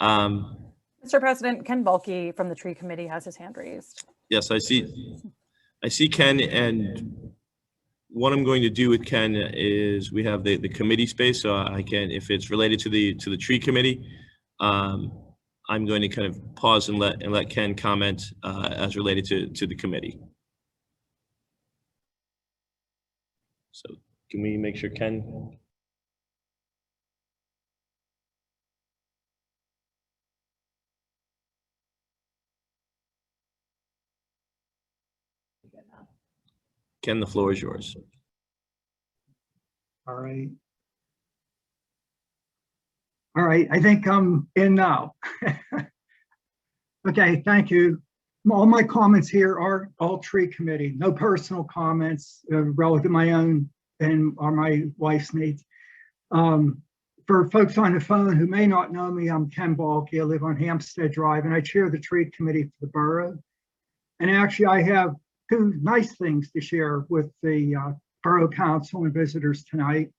Mr. President, Ken Bulkey from the Tree Committee has his hand raised. Yes, I see Ken, and what I'm going to do with Ken is we have the committee space, so I can, if it's related to the tree committee, I'm going to kind of pause and let Ken comment as related to the committee. So can we make sure Ken? Ken, the floor is yours. All right. All right, I think I'm in now. Okay, thank you. All my comments here are all tree committee, no personal comments relative to my own and or my wife's needs. For folks on the phone who may not know me, I'm Ken Bulkey. I live on Hampstead Drive and I chair the tree committee for the borough. And actually I have two nice things to share with the Borough Council and visitors tonight.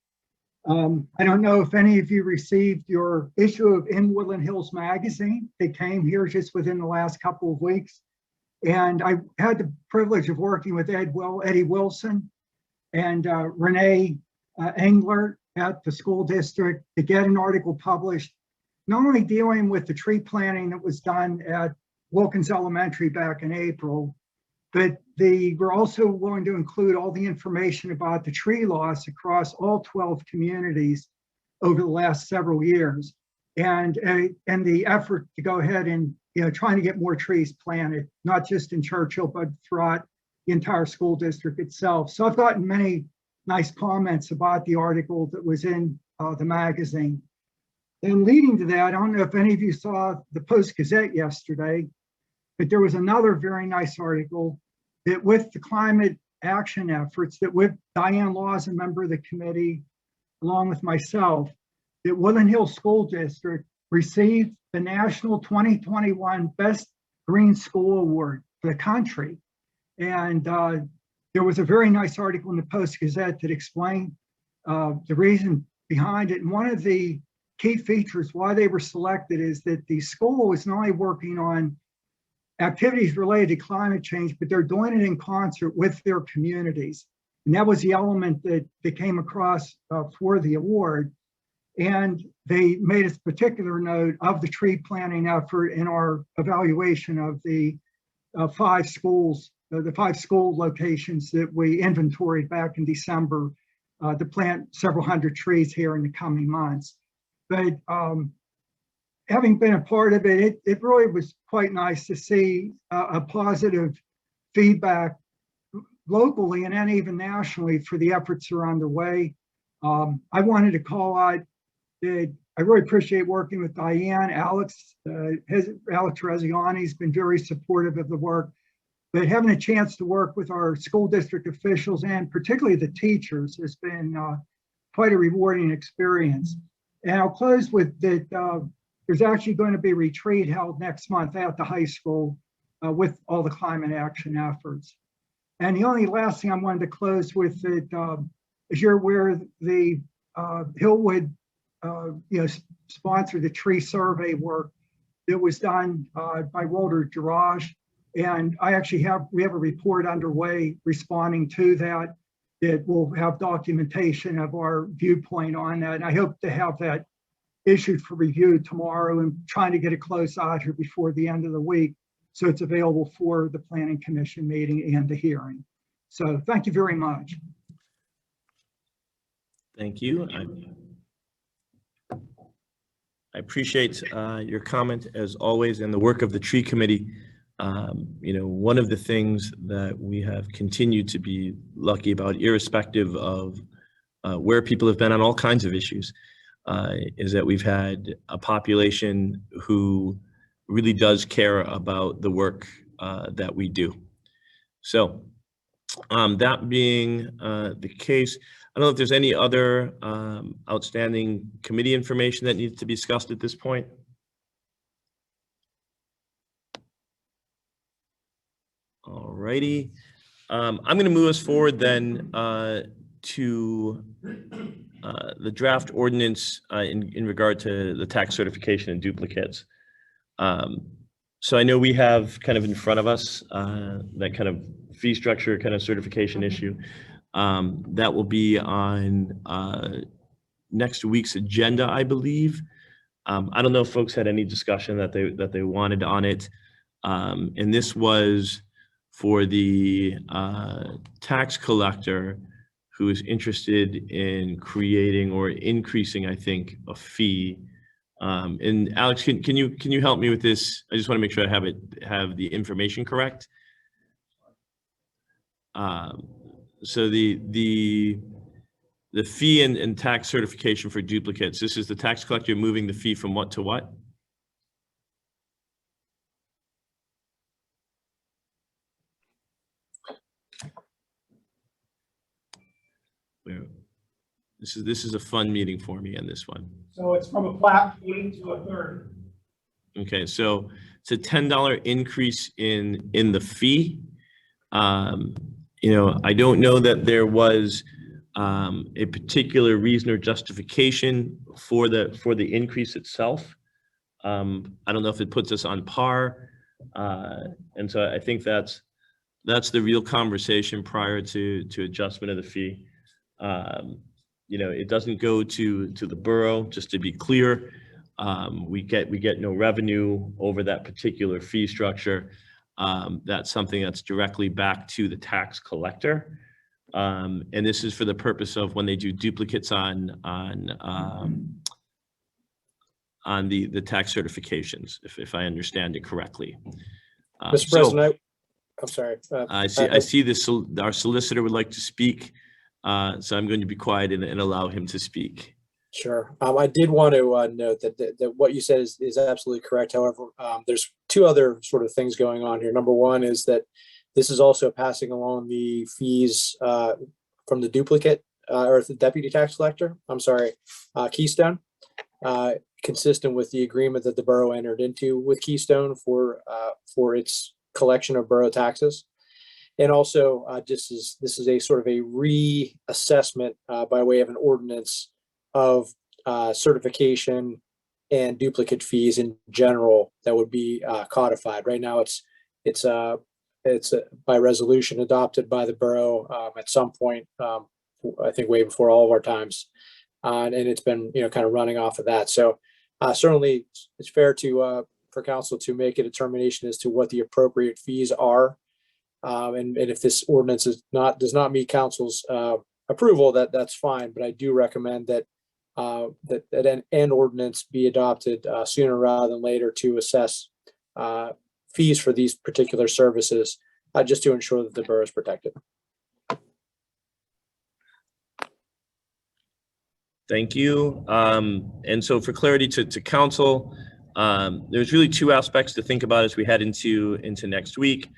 I don't know if any of you received your issue of In Woodland Hills magazine. They came here just within the last couple of weeks. And I had the privilege of working with Eddie Wilson and Renee Engler at the school district to get an article published, not only dealing with the tree planting that was done at Wilkins Elementary back in April, but we're also willing to include all the information about the tree loss across all 12 communities over the last several years, and the effort to go ahead and trying to get more trees planted, not just in Churchill, but throughout the entire school district itself. So I've gotten many nice comments about the article that was in the magazine. And leading to that, I don't know if any of you saw the Post-Gazette yesterday, but there was another very nice article that with the climate action efforts that with Diane Laws, a member of the committee, along with myself, that Woodland Hills School District received the National 2021 Best Green School Award for the country. And there was a very nice article in the Post-Gazette that explained the reason behind it. And one of the key features why they were selected is that the school is not only working on activities related to climate change, but they're doing it in concert with their communities. And that was the element that they came across for the award. And they made a particular note of the tree planting effort in our evaluation of the 5 schools, the 5 school locations that we inventoried back in December to plant several hundred trees here in the coming months. But having been a part of it, it really was quite nice to see a positive feedback locally and then even nationally for the efforts that are underway. I wanted to call out that I really appreciate working with Diane. Alex Reziani has been very supportive of the work, but having a chance to work with our school district officials and particularly the teachers has been quite a rewarding experience. And I'll close with that. There's actually going to be a retreat held next month at the high school with all the climate action efforts. And the only last thing I wanted to close with that, as you're aware, the Hillwood sponsored the tree survey work that was done by Walter Garage. And we have a report underway responding to that will have documentation of our viewpoint on that. And I hope to have that issued for review tomorrow and trying to get it closed out here before the end of the week so it's available for the Planning Commission meeting and the hearing. So thank you very much. Thank you. I appreciate your comment as always and the work of the tree committee. One of the things that we have continued to be lucky about, irrespective of where people have been on all kinds of issues, is that we've had a population who really does care about the work that we do. So that being the case, I don't know if there's any other outstanding committee information that needs to be discussed at this point. All righty. I'm going to move us forward then to the draft ordinance in regard to the tax certification and duplicates. So I know we have kind of in front of us that kind of fee structure kind of certification issue. That will be on next week's agenda, I believe. I don't know if folks had any discussion that they wanted on it. And this was for the tax collector who is interested in creating or increasing, I think, a fee. And Alex, can you help me with this? I just want to make sure I have the information correct. So the fee and tax certification for duplicates. This is the tax collector moving the fee from what to what? This is a fun meeting for me in this one. So it's from a flat fee to a third. Okay, so it's a $10 increase in the fee. You know, I don't know that there was a particular reason or justification for the increase itself. I don't know if it puts us on par, and so I think that's the real conversation prior to adjustment of the fee. You know, it doesn't go to the borough, just to be clear. We get no revenue over that particular fee structure. That's something that's directly back to the tax collector. And this is for the purpose of when they do duplicates on the tax certifications, if I understand it correctly. Mr. President, I'm sorry. I see this, our solicitor would like to speak, so I'm going to be quiet and allow him to speak. Sure. I did want to note that what you said is absolutely correct. However, there's two other sort of things going on here. Number one is that this is also passing along the fees from the duplicate or the deputy tax collector. I'm sorry, Keystone, consistent with the agreement that the borough entered into with Keystone for its collection of borough taxes. And also, this is a sort of a reassessment by way of an ordinance of certification and duplicate fees in general that would be codified. Right now, it's by resolution adopted by the borough at some point. I think way before all of our times, and it's been kind of running off of that. So certainly, it's fair to for council to make a determination as to what the appropriate fees are, and if this ordinance does not meet council's approval, that's fine. But I do recommend that an ordinance be adopted sooner rather than later to assess fees for these particular services, just to ensure that the borough is protected. Thank you. And so for clarity to council, there's really two aspects to think about as we head into next week.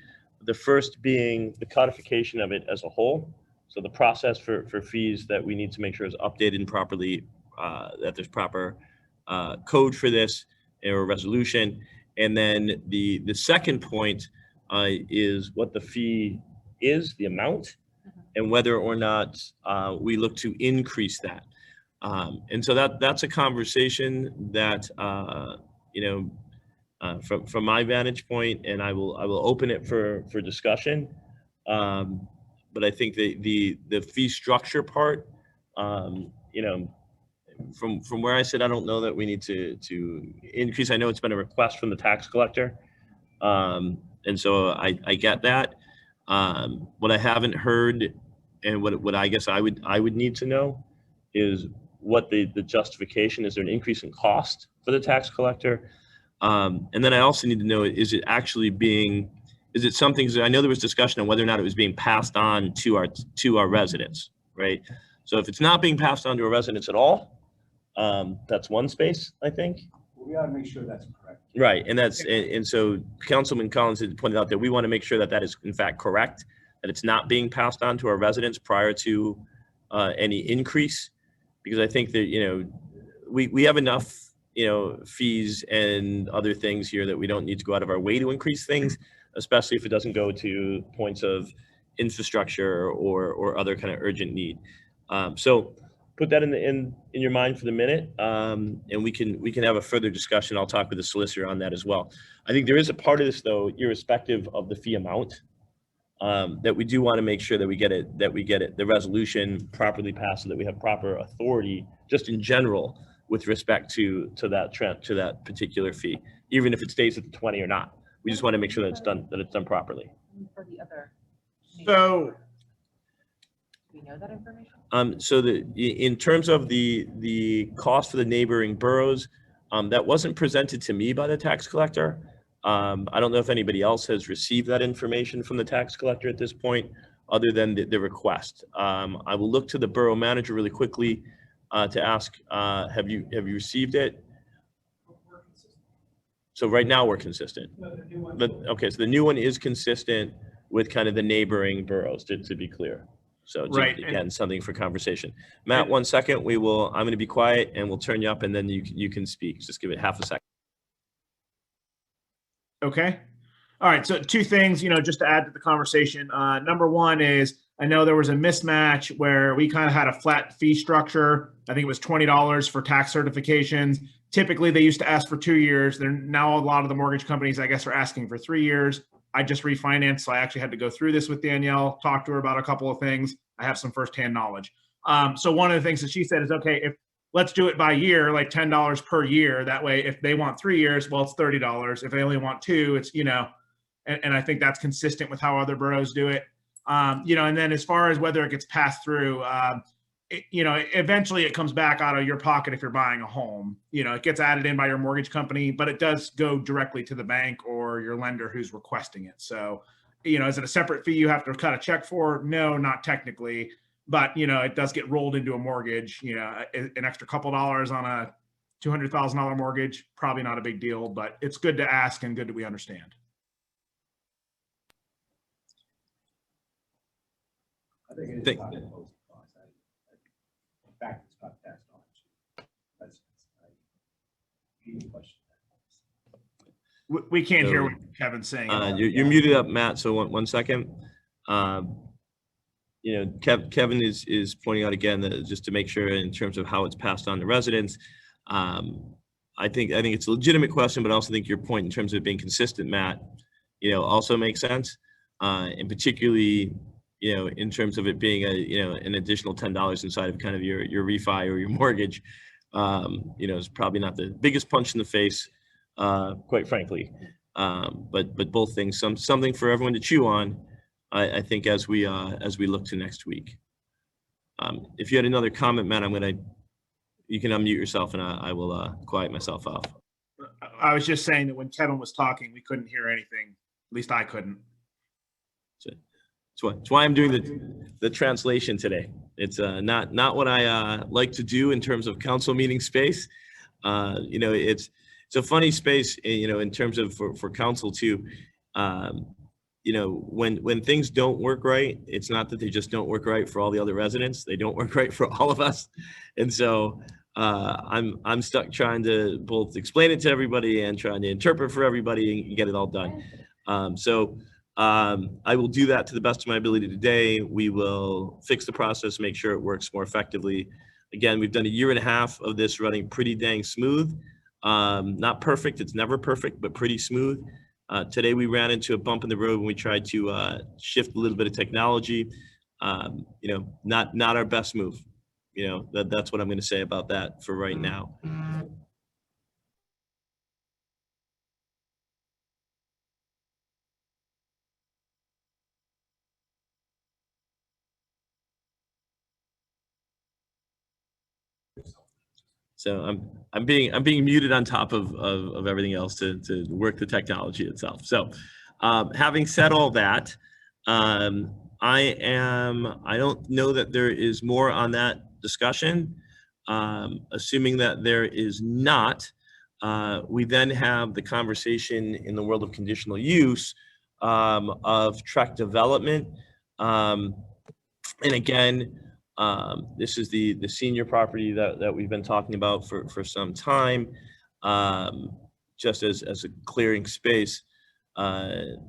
The first being the codification of it as a whole. So the process for fees that we need to make sure is updated and properly, that there's proper code for this or resolution. And then the second point is what the fee is, the amount, and whether or not we look to increase that. And so that's a conversation that from my vantage point, and I will open it for discussion. But I think the fee structure part, from where I sit, I don't know that we need to increase. I know it's been a request from the tax collector, and so I get that. What I haven't heard, and what I guess I would need to know, is what the justification is. There an increase in cost for the tax collector? And then I also need to know, is it something, I know there was discussion on whether or not it was being passed on to our residents, right? So if it's not being passed on to our residents at all, that's one space, I think. We ought to make sure that's correct. Right, and so Councilman Collins had pointed out that we want to make sure that is in fact correct, that it's not being passed on to our residents prior to any increase, because I think that, we have enough, fees and other things here that we don't need to go out of our way to increase things, especially if it doesn't go to points of infrastructure or other kind of urgent need. So put that in your mind for the minute, and we can have a further discussion. I'll talk with the solicitor on that as well. I think there is a part of this, though, irrespective of the fee amount, that we do want to make sure that we get it, the resolution properly passed, so that we have proper authority, just in general, with respect to that particular fee, even if it stays at the 20 or not. We just want to make sure that it's done properly. For the other. So, Do we know that information? So in terms of the cost for the neighboring boroughs, that wasn't presented to me by the tax collector. I don't know if anybody else has received that information from the tax collector at this point, other than the request. I will look to the borough manager really quickly to ask, have you received it? So right now we're consistent. Okay, so the new one is consistent with kind of the neighboring boroughs, to be clear. So just, right, again, something for conversation. Matt, 1 second, I'm going to be quiet and we'll turn you up and then you can speak. Just give it half a second. okay. All right. So 2 things, just to add to the conversation. Number 1 is, I know there was a mismatch where we kind of had a flat fee structure. I think it was $20 for tax certifications. Typically, they used to ask for 2 years. Now a lot of the mortgage companies, I guess, are asking for 3 years. I just refinanced, so I actually had to go through this with Danielle, talk to her about a couple of things. I have some firsthand knowledge. So one of the things that she said is, okay, let's do it by year, like $10 per year. That way, if they want 3 years, well, it's $30. If they only want 2, it's, and I think that's consistent with how other boroughs do it. And then as far as whether it gets passed through, eventually it comes back out of your pocket if you're buying a home. It gets added in by your mortgage company, but it does go directly to the bank or your lender who's requesting it. So, is it a separate fee you have to cut a check for? No, not technically, but it does get rolled into a mortgage. An extra couple dollars on a $200,000 mortgage, probably not a big deal, but it's good to ask and good that we understand. I think it Thank- is not imposed cost. In fact, it's not taxed on. That's a question. We can't hear So, what Kevin's saying. You're muted up, Matt. So one second. Kevin is pointing out again that just to make sure in terms of how it's passed on to residents. I think it's a legitimate question, but I also think your point in terms of it being consistent, Matt, also makes sense. And particularly, in terms of it being an additional $10 inside of kind of your refi or your mortgage, is probably not the biggest punch in the face, quite frankly. But both things, something for everyone to chew on, I think, as we look to next week. If you had another comment, Matt, you can unmute yourself and I will quiet myself off. I was just saying that when Kevin was talking, we couldn't hear anything. At least I couldn't. That's why I'm doing the translation today. It's not what I like to do in terms of council meeting space. It's a funny space, in terms of for council too. When things don't work right, it's not that they just don't work right for all the other residents. They don't work right for all of us. And so I'm stuck trying to both explain it to everybody and trying to interpret for everybody and get it all done. I will do that to the best of my ability today. We will fix the process, make sure it works more effectively. Again, we've done 1.5 years of this running pretty dang smooth. Not perfect, it's never perfect, but pretty smooth. Today we ran into a bump in the road when we tried to shift a little bit of technology. Not our best move. That's what I'm going to say about that for right now. So I'm being muted on top of everything else to work the technology itself. So having said all that, I don't know that there is more on that discussion. Assuming that there is not, we then have the conversation in the world of conditional use of tract development. And again, this is the senior property that we've been talking about for some time, just as a clearing space.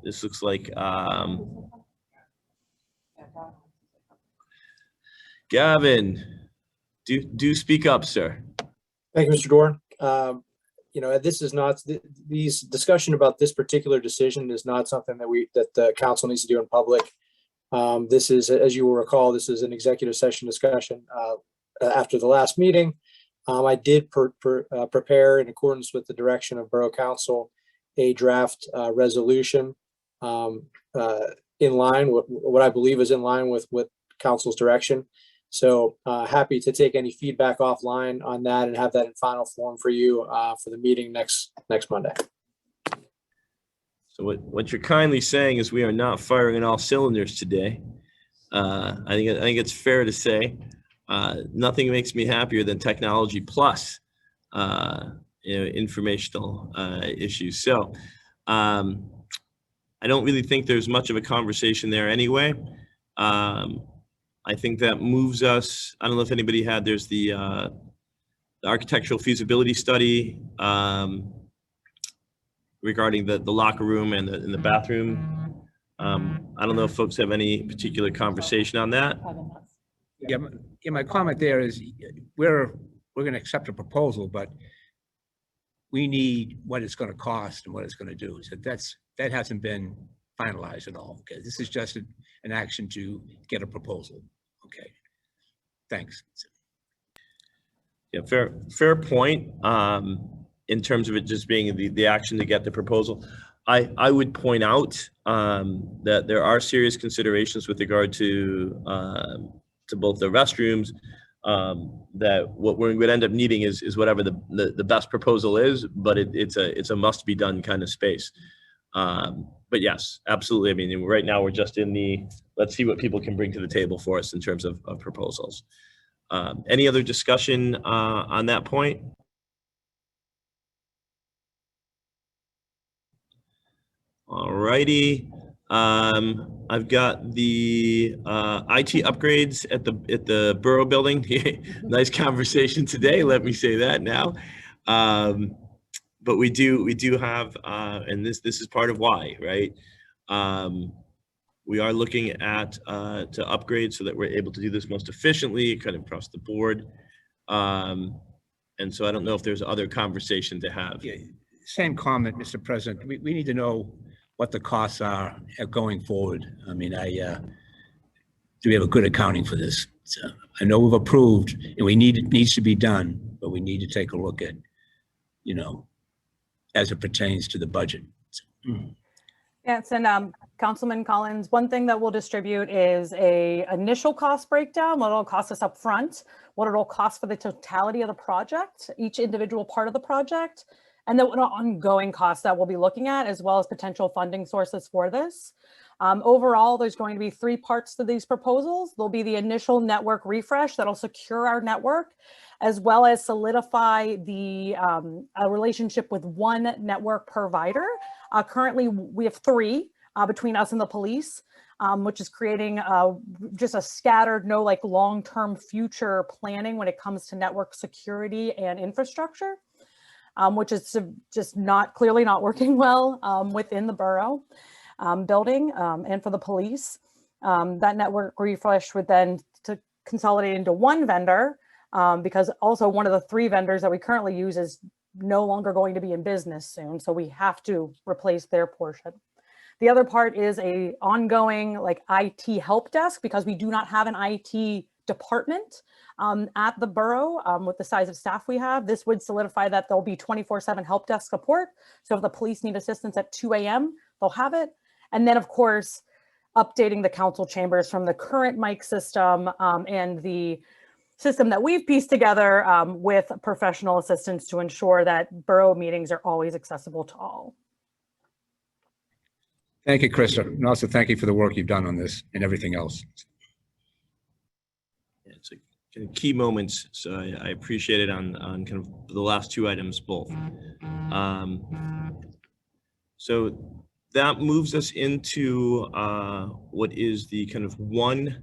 This looks like, Gavin, do speak up, sir. Thank you, Mr. Dorn. You know, this is not, these discussion about this particular decision is not something that the council needs to do in public. This is, as you will recall, this is an executive session discussion after the last meeting. I did prepare, in accordance with the direction of Borough Council, a draft resolution in line with what I believe is in line with council's direction. So happy to take any feedback offline on that and have that in final form for you for the meeting next Monday. So what you're kindly saying is we are not firing on all cylinders today. I think it's fair to say nothing makes me happier than technology plus informational issues. So I don't really think there's much of a conversation there anyway. I think that moves us. I don't know if anybody had. There's the architectural feasibility study regarding the locker room and the bathroom. I don't know if folks have any particular conversation on that. Yeah, my comment there is we're going to accept a proposal, but we need what it's going to cost and what it's going to do. So that hasn't been finalized at all. Okay, this is just an action to get a proposal. Okay, thanks. Yeah, fair point. In terms of it just being the action to get the proposal, I would point out that there are serious considerations with regard to both the restrooms. That what we would end up needing is whatever the best proposal is, but it's a must be done kind of space. But yes, absolutely. I mean, right now we're just in let's see what people can bring to the table for us in terms of proposals. Any other discussion on that point? All righty. I've got the IT upgrades at the Borough building. Nice conversation today. Let me say that now. But we do have, and this is part of why, right? We are looking at to upgrade so that we're able to do this most efficiently, kind of across the board. And so I don't know if there's other conversation to have. Yeah, same comment, Mr. President. We need to know what the costs are going forward. I mean, do we have a good accounting for this? So I know we've approved and it needs to be done, but we need to take a look at, as it pertains to the budget. Yes, and Councilman Collins, one thing that we'll distribute is a initial cost breakdown, what it'll cost us up front, what it'll cost for the totality of the project, each individual part of the project, and then what ongoing costs that we'll be looking at, as well as potential funding sources for this. Overall, there's going to be 3 parts to these proposals. There'll be the initial network refresh that'll secure our network, as well as solidify the relationship with one network provider. Currently, we have 3 between us and the police, which is creating just a scattered, no long-term future planning when it comes to network security and infrastructure, which is just clearly not working well within the borough building and for the police. That network refresh would then to consolidate into one vendor, because also one of the 3 vendors that we currently use is no longer going to be in business soon. So we have to replace their portion. The other part is a ongoing IT help desk, because we do not have an IT department at the borough with the size of staff we have. This would solidify that there'll be 24/7 help desk support. So if the police need assistance at 2 a.m., they'll have it. And then of course, updating the council chambers from the current mic system and the system that we've pieced together with professional assistance to ensure that borough meetings are always accessible to all. Thank you, Krista. And also thank you for the work you've done on this and everything else. Yeah, it's kind of key moments. So I appreciate it on kind of the last 2 items both. So that moves us into what is the kind of one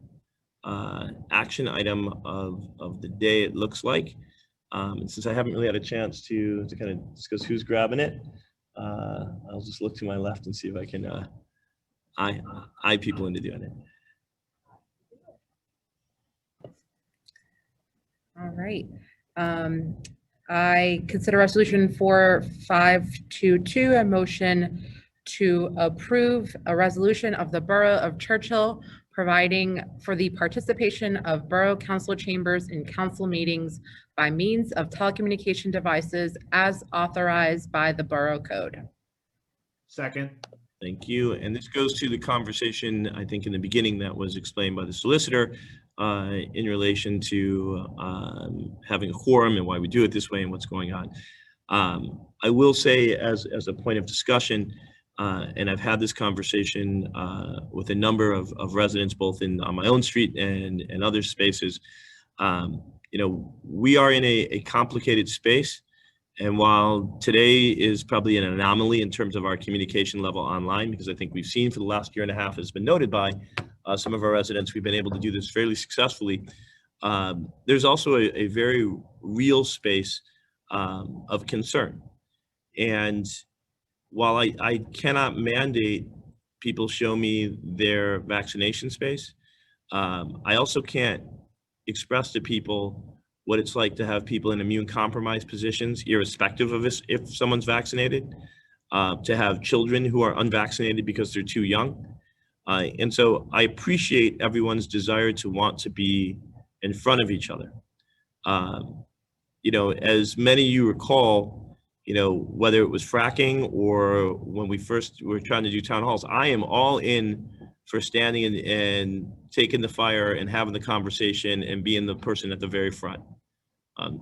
action item of the day, it looks like. And since I haven't really had a chance to kind of discuss who's grabbing it, I'll just look to my left and see if I can eye people into doing it. All right. I consider resolution 4522 a motion to approve a resolution of the Borough of Churchill providing for the participation of Borough Council chambers in council meetings by means of telecommunication devices as authorized by the Borough Code. Second. Thank you. And this goes to the conversation, I think, in the beginning that was explained by the solicitor in relation to having a quorum and why we do it this way and what's going on. I will say as a point of discussion, and I've had this conversation with a number of residents, both on my own street and other spaces. You know, we are in a complicated space. And while today is probably an anomaly in terms of our communication level online, because I think we've seen for the last year and a half has been noted by some of our residents, we've been able to do this fairly successfully. There's also a very real space of concern. And while I cannot mandate people show me their vaccination space, I also can't express to people what it's like to have people in immune compromised positions, irrespective of if someone's vaccinated, to have children who are unvaccinated because they're too young. And so I appreciate everyone's desire to want to be in front of each other. You know, as many of you recall, you know, whether it was fracking or when we first were trying to do town halls, I am all in for standing and taking the fire and having the conversation and being the person at the very front.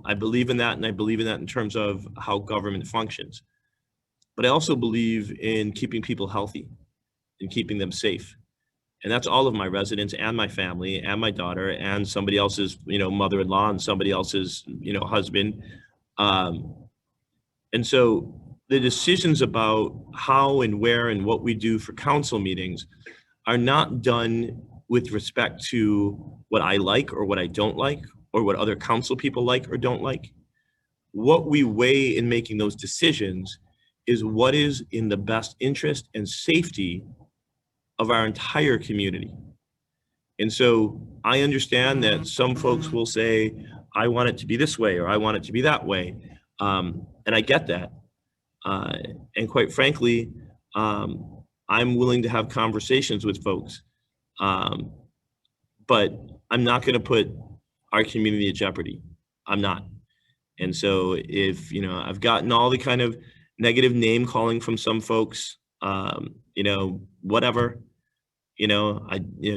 I believe in that, and I believe in that in terms of how government functions. But I also believe in keeping people healthy and keeping them safe. And that's all of my residents and my family and my daughter and somebody else's, you know, mother-in-law and somebody else's, you know, husband. And so the decisions about how and where and what we do for council meetings are not done with respect to what I like or what I don't like or what other council people like or don't like. What we weigh in making those decisions is what is in the best interest and safety of our entire community. And so I understand that some folks will say, I want it to be this way or I want it to be that way. And I get that. And quite frankly, I'm willing to have conversations with folks, but I'm not going to put our community at jeopardy. I'm not. And so if, you know, I've gotten all the kind of negative name calling from some folks, you know, whatever, you know,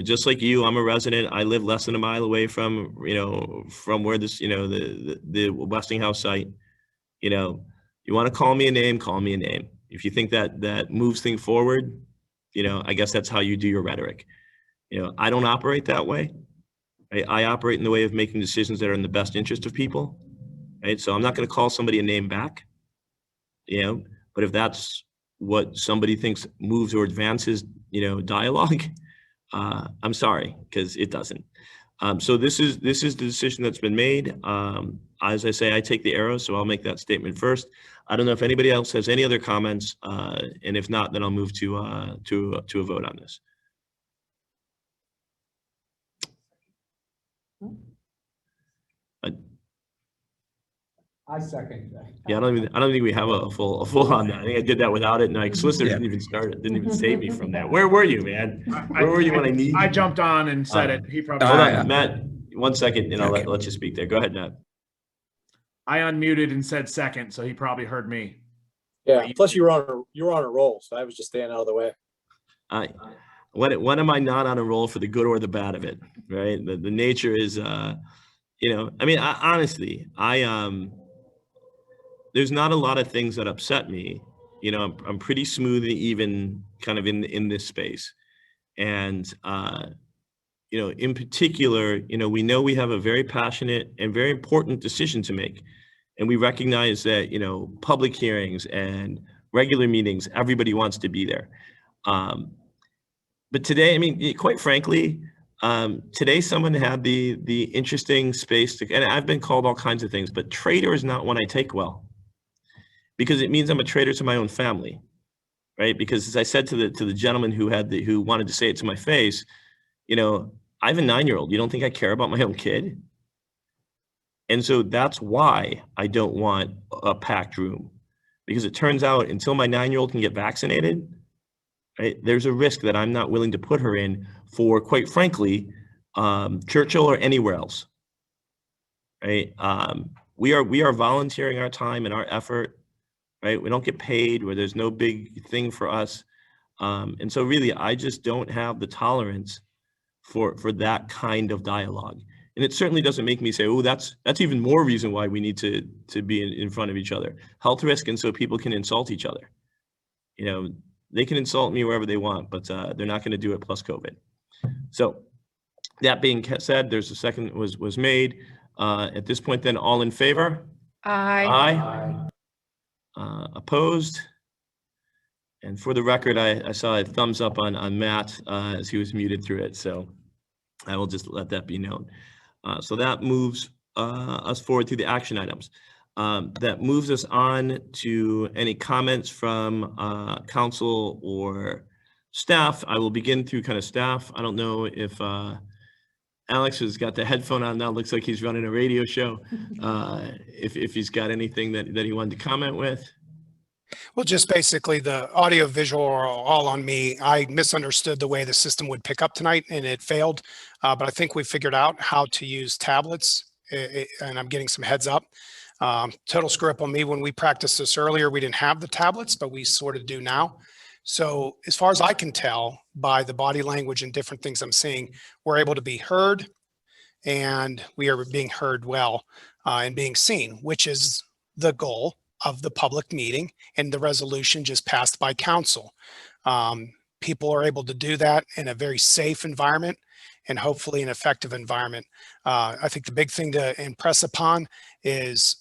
just like you, I'm a resident. I live less than a mile away from, you know, from where this, you know, the Westinghouse site, you know, you want to call me a name, call me a name. If you think that moves things forward, you know, I guess that's how you do your rhetoric. You know, I don't operate that way. I operate in the way of making decisions that are in the best interest of people, right? So I'm not going to call somebody a name back, you know, but if that's what somebody thinks moves or advances, you know, dialogue, I'm sorry, because it doesn't. So this is the decision that's been made. As I say, I take the arrow, so I'll make that statement first. I don't know if anybody else has any other comments, and if not, then I'll move to a vote on this. I second that. Yeah, I don't think we have a full on that. I think I did that without it, and like solicitor didn't even start it, didn't even save me from that. Where were you, man? Where were you when I need? I jumped on and said it. He probably. Hold on, Matt. 1 second, and I'll let you speak there. Go ahead, Matt. I unmuted and said second, so he probably heard me. Yeah. Plus, you were on a roll, so I was just staying out of the way. When am I not on a roll for the good or the bad of it? Right. The nature is, you know, I mean, honestly, there's not a lot of things that upset me. You know, I'm pretty smooth and even kind of in this space. And, you know, in particular, you know, we know we have a very passionate and very important decision to make. And we recognize that, you know, public hearings and regular meetings, everybody wants to be there. But today, I mean, quite frankly, today someone had the interesting space to, and I've been called all kinds of things, but traitor is not one I take well, because it means I'm a traitor to my own family, right? Because as I said to the gentleman who wanted to say it to my face, you know, I have a 9-year-old. You don't think I care about my own kid? And so that's why I don't want a packed room, because it turns out until my 9-year-old can get vaccinated, right, there's a risk that I'm not willing to put her in for, quite frankly, Churchill or anywhere else, right? We are volunteering our time and our effort, right? We don't get paid, where there's no big thing for us. And so really, I just don't have the tolerance for that kind of dialogue. And it certainly doesn't make me say, oh, that's even more reason why we need to be in front of each other. Health risk, and so people can insult each other. You know, they can insult me wherever they want, but they're not going to do it plus COVID. So that being said, there's a second was made. At this point, then, all in favor? Aye. Aye. Opposed? And for the record, I saw a thumbs up on Matt as he was muted through it. So I will just let that be known. So that moves us forward to the action items. That moves us on to any comments from council or staff. I will begin through kind of staff. I don't know if Alex has got the headphone on now. Looks like he's running a radio show. If he's got anything that he wanted to comment with. Well, just basically the audio visual are all on me. I misunderstood the way the system would pick up tonight and it failed. But I think we figured out how to use tablets and I'm getting some heads up. Total screw up on me. When we practiced this earlier, we didn't have the tablets, but we sort of do now. So as far as I can tell by the body language and different things I'm seeing, we're able to be heard and we are being heard well and being seen, which is the goal of the public meeting and the resolution just passed by council. People are able to do that in a very safe environment and hopefully an effective environment. I think the big thing to impress upon is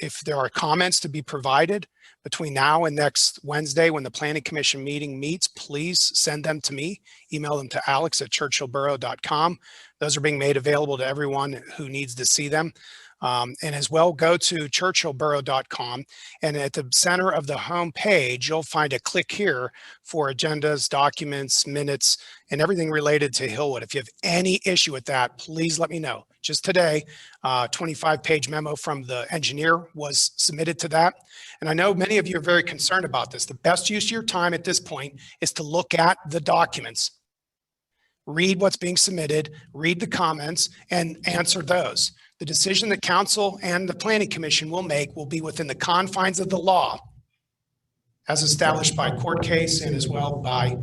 if there are comments to be provided between now and next Wednesday when the Planning Commission meeting meets, please send them to me, email them to alex@churchillborough.com. Those are being made available to everyone who needs to see them. And as well, go to churchillborough.com, and at the center of the home page, you'll find a click here for agendas, documents, minutes, and everything related to Hillwood. If you have any issue with that, please let me know. Just today, 25-page memo from the engineer was submitted to that. And I know many of you are very concerned about this. The best use of your time at this point is to look at the documents, read what's being submitted, read the comments, and answer those. The decision that council and the Planning Commission will make will be within the confines of the law as established by court case and as well by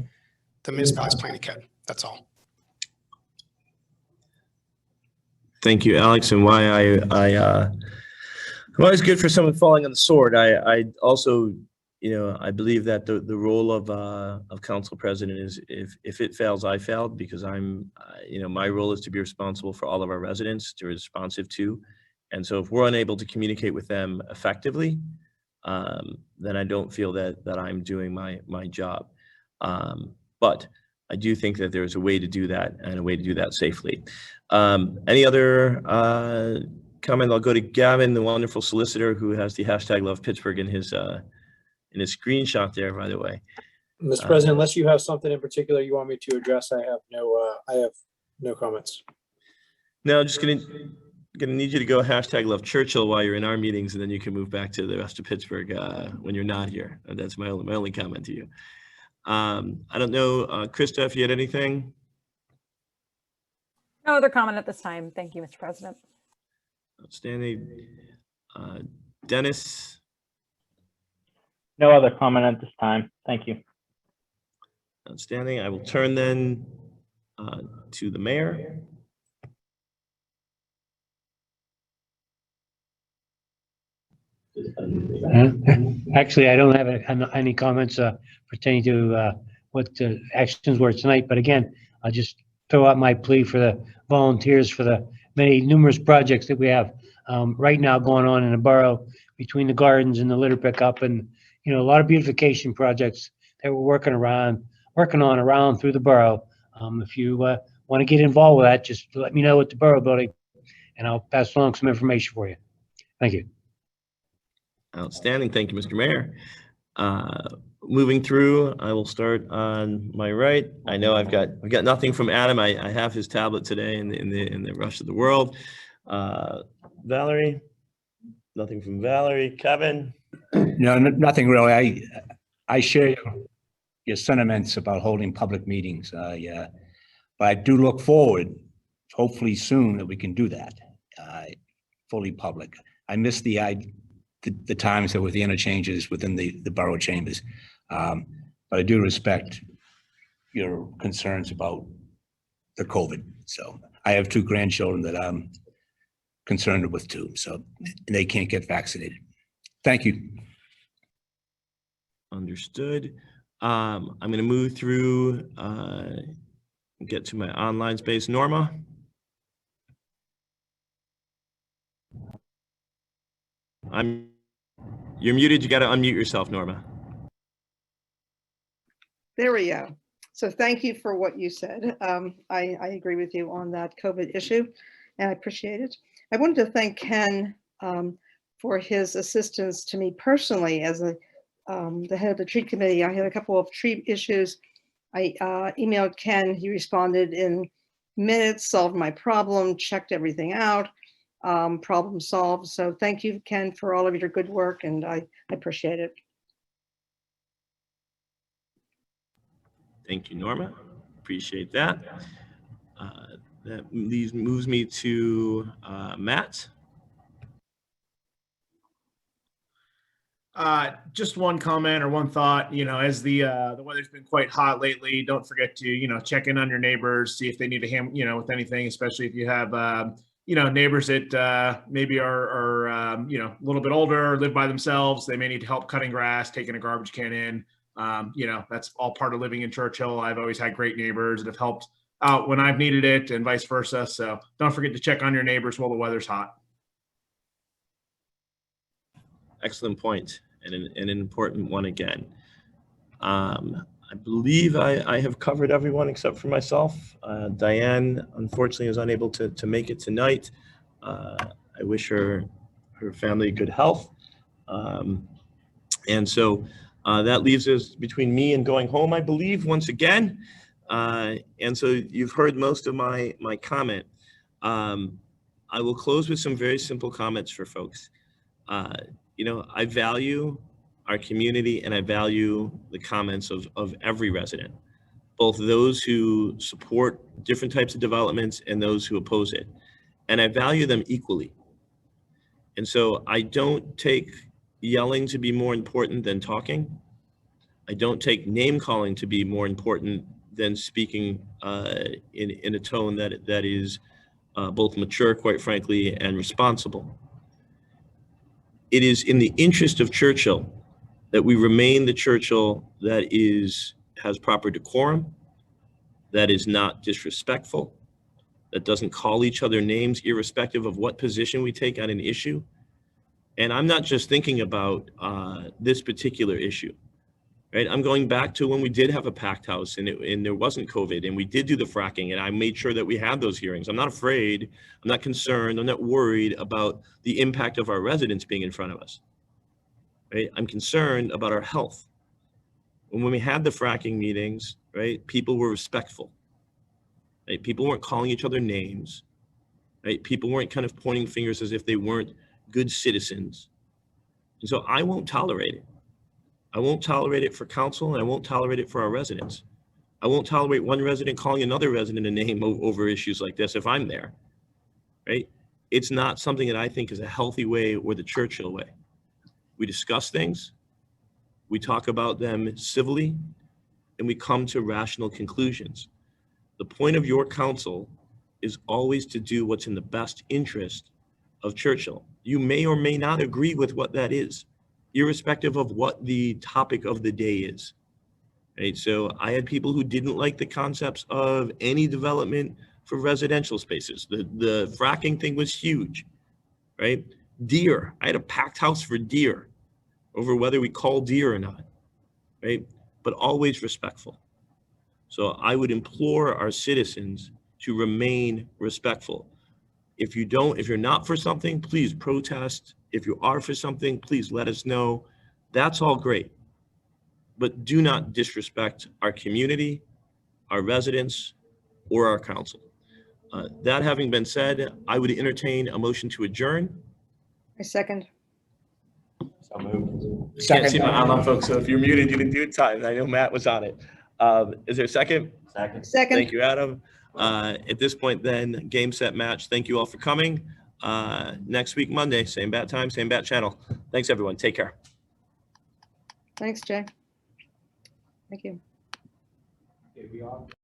the municipality's planning code. That's all. Thank you, Alex. And why I'm always good for someone falling on the sword. I also, you know, I believe that the role of council president is if it fails, I failed, because I'm, you know, my role is to be responsible for all of our residents, to be responsive to. And so if we're unable to communicate with them effectively, then I don't feel that I'm doing my job. But I do think that there's a way to do that and a way to do that safely. Any other comment? I'll go to Gavin, the wonderful solicitor who has the hashtag Love Pittsburgh in his screenshot there, by the way. Mr. President, unless you have something in particular you want me to address, I have no comments. No, just gonna need you to go hashtag Love Churchill while you're in our meetings, and then you can move back to the rest of Pittsburgh when you're not here. That's my only comment to you. I don't know, Krista, if you had anything. No other comment at this time. Thank you, Mr. President. Outstanding. Dennis. No other comment at this time. Thank you. Outstanding. I will turn then to the mayor. Actually, I don't have any comments pertaining to what the actions were tonight, but again, I'll just throw out my plea for the volunteers for the many numerous projects that we have right now going on in the borough between the gardens and the litter pickup, and you know, a lot of beautification projects that we're working on around through the borough. If you want to get involved with that, just let me know at the borough building and I'll pass along some information for you. Thank you. Outstanding. Thank you, Mr. Mayor. Moving through, I will start on my right. I know I've got nothing from Adam. I have his tablet today in the rush of the world. Valerie? Nothing from Valerie. Kevin? No, nothing really. I share your sentiments about holding public meetings. Yeah, but I do look forward, hopefully soon, that we can do that, fully public. I miss the times there were the interchanges within the borough chambers. But I do respect your concerns about the COVID. So I have 2 grandchildren that I'm concerned with too, so they can't get vaccinated. Thank you. Understood. I'm going to move through, get to my online space. Norma? You're muted. You got to unmute yourself, Norma. There we go. So thank you for what you said. I agree with you on that COVID issue, and I appreciate it. I wanted to thank Ken for his assistance to me personally as the head of the tree committee. I had a couple of tree issues. I emailed Ken. He responded in minutes, solved my problem, checked everything out, problem solved. So thank you, Ken, for all of your good work, and I appreciate it. Thank you, Norma. Appreciate that. That moves me to Matt. Just one comment or one thought, as the weather's been quite hot lately, don't forget to, check in on your neighbors, see if they need a hand, with anything, especially if you have, neighbors that maybe are a little bit older, live by themselves. They may need help cutting grass, taking a garbage can in. That's all part of living in Churchill. I've always had great neighbors that have helped out when I've needed it and vice versa. So don't forget to check on your neighbors while the weather's hot. Excellent point, and an important one again. I believe I have covered everyone except for myself. Diane, unfortunately, is unable to make it tonight. I wish her family good health. And so that leaves us between me and going home, I believe, once again. And so you've heard most of my comment. I will close with some very simple comments for folks. I value our community and I value the comments of every resident, both those who support different types of developments and those who oppose it. And I value them equally. And so I don't take yelling to be more important than talking. I don't take name calling to be more important than speaking in a tone that is both mature, quite frankly, and responsible. It is in the interest of Churchill that we remain the Churchill that has proper decorum, that is not disrespectful, that doesn't call each other names irrespective of what position we take on an issue. And I'm not just thinking about this particular issue, right? I'm going back to when we did have a packed house and there wasn't COVID and we did do the fracking and I made sure that we had those hearings. I'm not afraid, I'm not concerned, I'm not worried about the impact of our residents being in front of us, right? I'm concerned about our health. And when we had the fracking meetings, right, people were respectful, right? People weren't calling each other names, right? People weren't kind of pointing fingers as if they weren't good citizens. And so I won't tolerate it. I won't tolerate it for council and I won't tolerate it for our residents. I won't tolerate one resident calling another resident a name over issues like this if I'm there, right? It's not something that I think is a healthy way or the Churchill way. We discuss things, we talk about them civilly, and we come to rational conclusions. The point of your council is always to do what's in the best interest of Churchill. You may or may not agree with what that is, irrespective of what the topic of the day is, right? So I had people who didn't like the concepts of any development for residential spaces. The fracking thing was huge, right? Deer, I had a packed house for deer over whether we call deer or not, right? But always respectful. So I would implore our citizens to remain respectful. If you're not for something, please protest. If you are for something, please let us know. That's all great. But do not disrespect our community, our residents, or our council. That having been said, I would entertain a motion to adjourn. I second. Can't see my online folks, so if you're muted, you didn't do it time. I know Matt was on it. Is there a second? Second. Thank you, Adam. At this point then, game, set, match. Thank you all for coming. Next week, Monday, same bat time, same bat channel. Thanks, everyone. Take care. Thanks, Jay. Thank you.